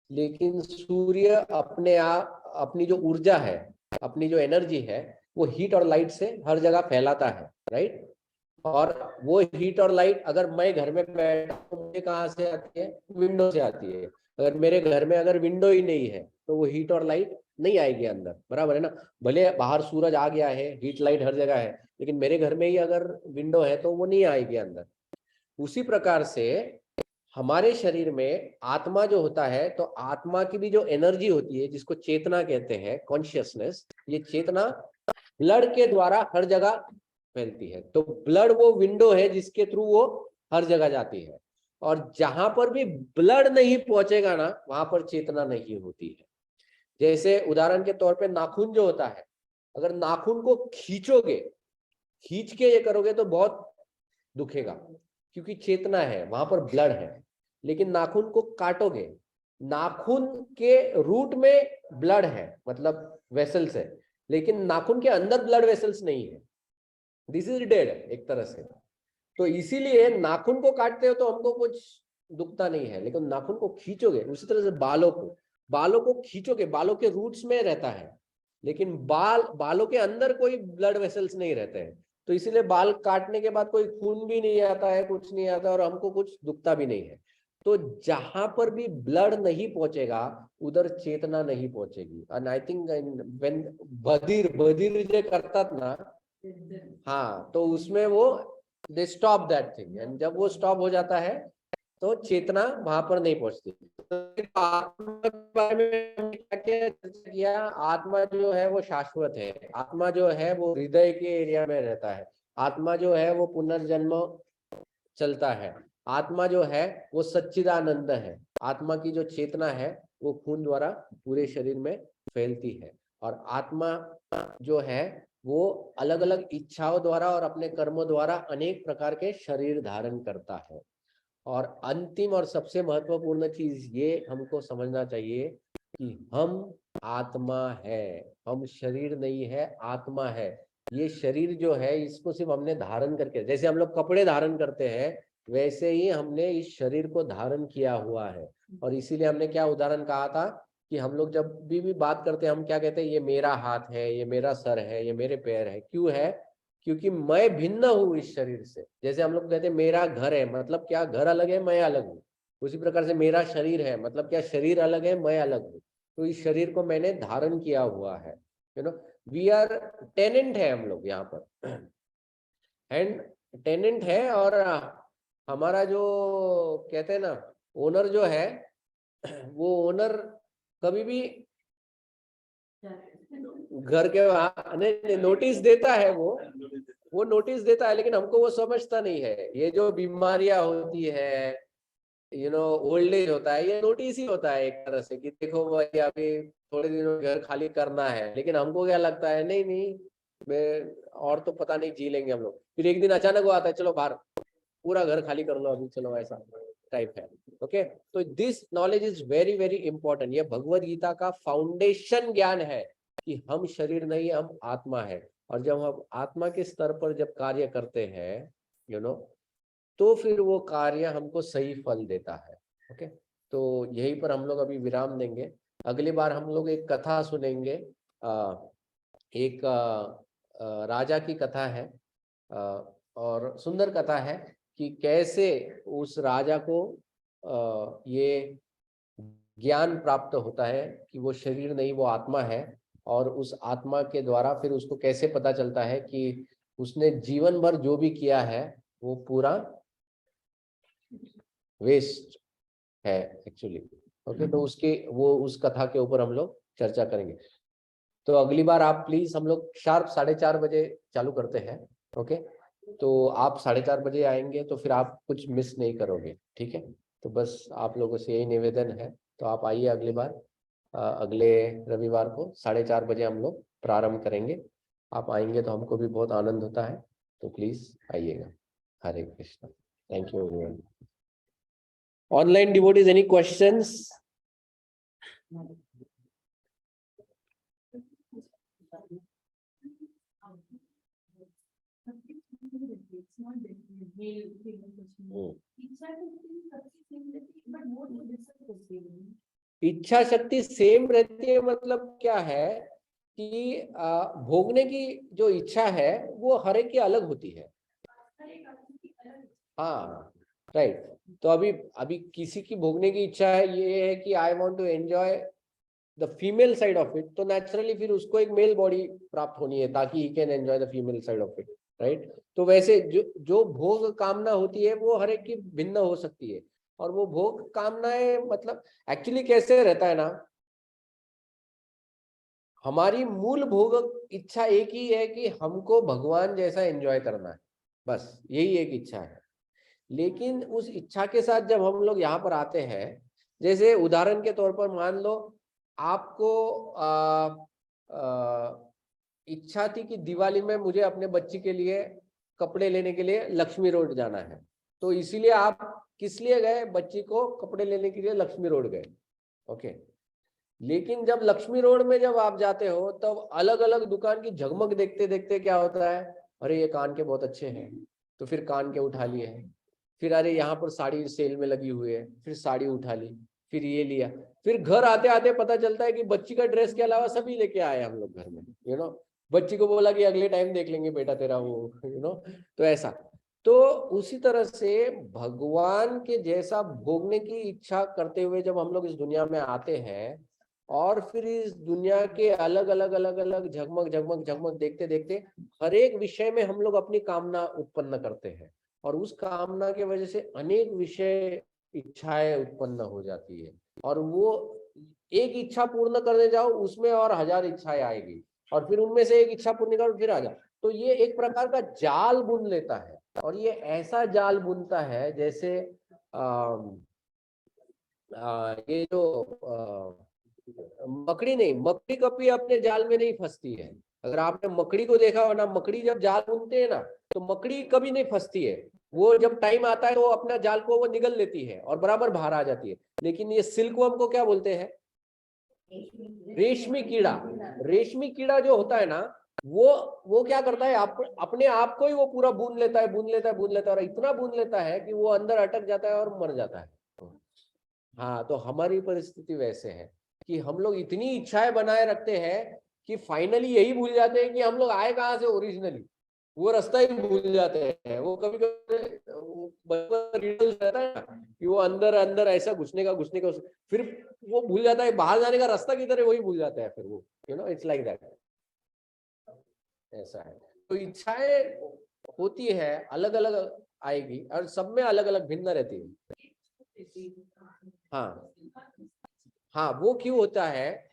लेकिन सूर्य अपने आप अपनी जो ऊर्जा है, अपनी जो एनर्जी है, वो हीट और लाइट से हर जगह फैलाता है, राइट। और वो हीट और लाइट, अगर मैं घर में बैठा हूं, मुझे कहाँ से आती है, विंडो से आती है। अगर मेरे घर में अगर विंडो ही नहीं है तो वो हीट और लाइट नहीं आएगी अंदर, बराबर है ना। भले बाहर सूरज आ गया है, हीट लाइट हर जगह है, लेकिन मेरे घर में ही अगर विंडो है तो वो नहीं आएगी अंदर। उसी प्रकार से हमारे शरीर में आत्मा जो होता है, तो आत्मा की भी जो एनर्जी होती है, जिसको चेतना कहते हैं, कॉन्शियसनेस, ये चेतना ब्लड के द्वारा हर जगह फैलती है। तो ब्लड वो विंडो है जिसके थ्रू वो हर जगह जाती है। और जहां पर भी ब्लड नहीं पहुंचेगा ना, वहां पर चेतना नहीं होती है। जैसे उदाहरण के तौर पे नाखून जो होता है, अगर नाखून को खींचोगे, खींच के ये करोगे तो बहुत दुखेगा, क्योंकि चेतना है, वहां पर ब्लड है। लेकिन नाखून को काटोगे, नाखून के रूट में ब्लड है, मतलब वेसल्स है, लेकिन नाखून के अंदर ब्लड वेसल्स नहीं है। दिस इज डेड एक तरह से। तो इसीलिए नाखून को काटते हो तो हमको कुछ दुखता नहीं है, लेकिन नाखून को खींचोगे, उसी तरह से बालों को खींचोगे, बालों के रूट्स में रहता है, लेकिन बालों के अंदर कोई ब्लड वेसल्स नहीं रहते हैं। तो इसीलिए बाल काटने के बाद कोई खून भी नहीं आता है, कुछ नहीं आता, और हमको कुछ दुखता भी नहीं है। तो जहां पर भी ब्लड नहीं पहुंचेगा, उधर चेतना नहीं पहुंचेगी। एंड आई थिंक व्हेन बधिर जे करतात ना, हाँ, तो उसमें वो they stop that thing, and जब वो स्टॉप हो जाता है तो चेतना वहां पर नहीं पहुंचती। तो आत्मा के बारे में हमने क्या चर्चा किया, आत्मा जो है वो शाश्वत है, आत्मा जो है वो हृदय के एरिया में रहता है, आत्मा जो है वो पुनर्जन्म चलता है, आत्मा जो है वो सच्चिदानंद है, आत्मा की जो चेतना है वो खून द्वारा पूरे शरीर में फैलती है। और आत्मा जो है वो अलग अलग इच्छाओं द्वारा और अपने कर्मों द्वारा अनेक प्रकार के शरीर धारण करता है। और अंतिम और सबसे महत्वपूर्ण चीज ये हमको समझना चाहिए कि हम आत्मा है, हम शरीर नहीं है, आत्मा है। ये शरीर जो है इसको सिर्फ हमने धारण करके, जैसे हम लोग कपड़े धारण करते हैं, वैसे ही हमने इस शरीर को धारण किया हुआ है। और इसीलिए हमने क्या उदाहरण कहा था कि हम लोग जब भी बात करते हैं, हम क्या कहते हैं, ये मेरा हाथ है, ये मेरा सर है, ये मेरे पैर है। क्यों है? क्योंकि मैं भिन्न हूं इस शरीर से। जैसे हम लोग कहते हैं मेरा घर है, मतलब क्या, घर अलग है, मैं अलग हूँ। उसी प्रकार से मेरा शरीर है, मतलब क्या, शरीर अलग है, मैं अलग हूँ। तो इस शरीर को मैंने धारण किया हुआ है। वी आर टेनेंट है हम लोग यहाँ पर, एंड टेनेंट है। और हमारा जो कहते हैं ना, ओनर जो है, वो ओनर कभी भी घर के वहां नोटिस देता है, वो नोटिस देता है, लेकिन हमको वो समझता नहीं है। ये जो बीमारियां होती है, ओल्ड एज होता है, ये नोटिस ही होता है एक तरह से कि देखो भाई अभी थोड़े दिनों में घर खाली करना है, लेकिन हमको क्या लगता है, नहीं नहीं मैं और तो पता नहीं जी लेंगे हम लोग, फिर एक दिन अचानक वो आता है चलो बाहर पूरा घर खाली कर लो अभी चलो, ऐसा टाइप है। ओके, तो this knowledge is very very important. ये भगवत गीता का फाउंडेशन ज्ञान है कि हम शरीर नहीं, हम आत्मा है। और जब हम आत्मा के स्तर पर जब कार्य करते हैं तो फिर वो कार्य हमको सही फल देता है। ओके, तो यहीं पर हम लोग अभी विराम देंगे। अगली बार हम लोग एक कथा सुनेंगे, एक राजा की कथा है, और सुंदर कथा है कि कैसे उस राजा को ये ज्ञान प्राप्त होता है कि वो शरीर नहीं, वो आत्मा है। और उस आत्मा के द्वारा फिर उसको कैसे पता चलता है कि उसने जीवन भर जो भी किया है वो पूरा वेस्ट है एक्चुअली। ओके, तो उस कथा के ऊपर हम लोग चर्चा करेंगे। तो अगली बार आप प्लीज, हम लोग शार्प 4:30 बजे चालू करते हैं। ओके, तो आप 4:30 बजे आएंगे तो फिर आप कुछ मिस नहीं करोगे, ठीक है। तो बस आप लोगों से यही निवेदन है, तो आप आइए अगली बार, अगले रविवार को 4:30 बजे हम लोग प्रारंभ करेंगे। आप आएंगे तो हमको भी बहुत आनंद होता है, तो प्लीज आइएगा। Hare Krishna. Thank you everyone. Online devotees, any questions? इच्छा शक्ति सेम रहती है, मतलब क्या है कि भोगने की जो इच्छा है वो हर एक की अलग होती है। हाँ, राइट। तो अभी अभी किसी की भोगने की इच्छा है, ये है कि I want to enjoy the female side of it, तो नेचुरली फिर उसको एक मेल बॉडी प्राप्त होनी है ताकि he can enjoy the female side of it, right. तो वैसे जो भोग कामना होती है वो हर एक की भिन्न हो सकती है। और वो भोग कामनाएं मतलब एक्चुअली कैसे रहता है ना, हमारी मूल भोग इच्छा एक ही है कि हमको भगवान जैसा एंजॉय करना है, बस यही एक इच्छा है। लेकिन उस इच्छा के साथ जब हम लोग यहाँ पर आते हैं, जैसे उदाहरण के तौर पर मान लो आपको इच्छा थी कि दिवाली में मुझे अपने बच्ची के लिए कपड़े लेने के लिए लक्ष्मी रोड जाना है, तो इसीलिए आप किस लिए गए, बच्ची को कपड़े लेने के लिए लक्ष्मी रोड गए। ओके, लेकिन जब लक्ष्मी रोड में जब आप जाते हो तब अलग अलग दुकान की झगमग देखते देखते क्या होता है, अरे ये कान के बहुत अच्छे हैं, तो फिर कान के उठा लिए हैं। फिर अरे यहाँ पर साड़ी सेल में लगी हुई है, फिर साड़ी उठा ली, फिर ये लिया। फिर घर आते आते पता चलता है कि बच्ची का ड्रेस के अलावा सभी लेके आए हम लोग घर में। बच्ची को बोला कि अगले टाइम देख लेंगे बेटा तेरा वो, तो ऐसा। तो उसी तरह से भगवान के जैसा भोगने की इच्छा करते हुए जब हम लोग इस दुनिया में आते हैं, और फिर इस दुनिया के अलग अलग अलग अलग झगमग झगमग झगमग देखते देखते हर एक विषय में हम लोग अपनी कामना उत्पन्न करते हैं, और उस कामना के वजह से अनेक विषय इच्छाएं उत्पन्न हो जाती है। और वो एक इच्छा पूर्ण करने जाओ उसमें और 1000 इच्छाएं आएगी, और फिर उनमें से एक इच्छा पूर्ण करो फिर आ जाओ। तो ये एक प्रकार का जाल बुन लेता है, और ये ऐसा जाल बुनता है जैसे ये जो मकड़ी नहीं, मकड़ी कभी अपने जाल में नहीं फंसती है। अगर आपने मकड़ी को देखा हो ना, मकड़ी जब जाल बुनते हैं ना तो मकड़ी कभी नहीं फंसती है। वो जब टाइम आता है तो अपना जाल को वो निगल लेती है और बराबर बाहर आ जाती है। लेकिन ये सिल्कवर्म को क्या बोलते हैं, रेशमी कीड़ा। रेशमी कीड़ा जो होता है ना, वो क्या करता है, अपने आप को ही वो पूरा बुन लेता है, बुन लेता है, बुन लेता है, और इतना बुन लेता है कि वो अंदर अटक जाता है और मर जाता है। हाँ, तो हमारी परिस्थिति वैसे है कि हम लोग इतनी इच्छाएं बनाए रखते हैं कि फाइनली यही भूल जाते हैं कि हम लोग आए कहाँ से ओरिजिनली, वो रास्ता ही भूल जाते हैं। वो कभी कभी रहता है ना कि वो अंदर अंदर ऐसा घुसने का फिर वो भूल जाता है बाहर जाने का रास्ता किधर है, वही भूल जाता है फिर वो, इट्स लाइक दैट। ऐसा है, तो इच्छाएं होती है अलग अलग आएगी, और सब में अलग अलग भिन्न रहती है। हाँ हाँ, वो क्यों होता है,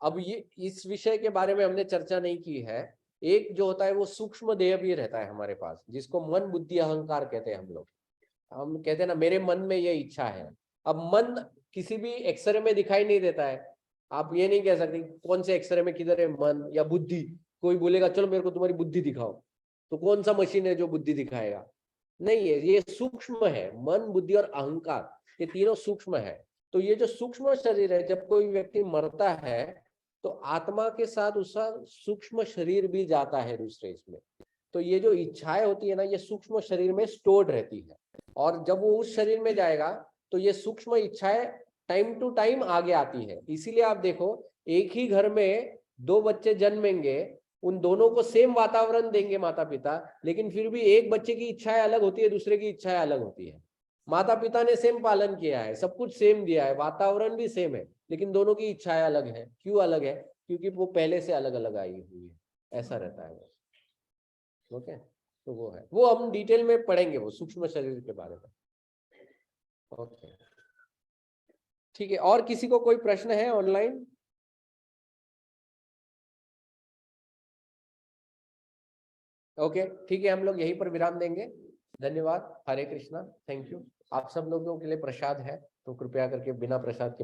अब ये इस विषय के बारे में हमने चर्चा नहीं की है। एक जो होता है वो सूक्ष्म देह भी रहता है हमारे पास, जिसको मन बुद्धि अहंकार कहते हैं हम लोग। हम कहते हैं ना मेरे मन में ये इच्छा है। अब मन किसी भी एक्सरे में दिखाई नहीं देता है। आप ये नहीं कह सकते कौन से एक्सरे में किधर है मन या बुद्धि। कोई बोलेगा चलो मेरे को तुम्हारी बुद्धि दिखाओ, तो कौन सा मशीन है जो बुद्धि दिखाएगा? नहीं है, ये सूक्ष्म है। मन, बुद्धि और अहंकार, ये तीनों सूक्ष्म है। तो ये जो सूक्ष्म शरीर है, जब कोई व्यक्ति मरता है तो आत्मा के साथ उसका सूक्ष्म शरीर भी जाता है दूसरे इसमें। तो ये जो इच्छाएं होती है ना, ये सूक्ष्म शरीर में स्टोर्ड रहती है, और जब वो उस शरीर में जाएगा तो ये सूक्ष्म इच्छाएं टाइम टू टाइम आगे आती है। इसीलिए आप देखो, एक ही घर में दो बच्चे जन्मेंगे, उन दोनों को सेम वातावरण देंगे माता पिता, लेकिन फिर भी एक बच्चे की इच्छाएं अलग होती है, दूसरे की इच्छाएं अलग होती है। माता पिता ने सेम पालन किया है, सब कुछ सेम दिया है, वातावरण भी सेम है, लेकिन दोनों की इच्छाएं अलग है। क्यों अलग है? क्योंकि वो पहले से अलग अलग आई हुई है, ऐसा रहता है वो। ओके, तो वो है, वो हम डिटेल में पढ़ेंगे वो सूक्ष्म शरीर के बारे में। ओके, ठीक है। और किसी को कोई प्रश्न है ऑनलाइन? ओके, ठीक है, हम लोग यहीं पर विराम देंगे। धन्यवाद। हरे कृष्णा, थैंक यू। आप सब लोगों के लिए प्रसाद है, तो कृपया करके बिना प्रसाद के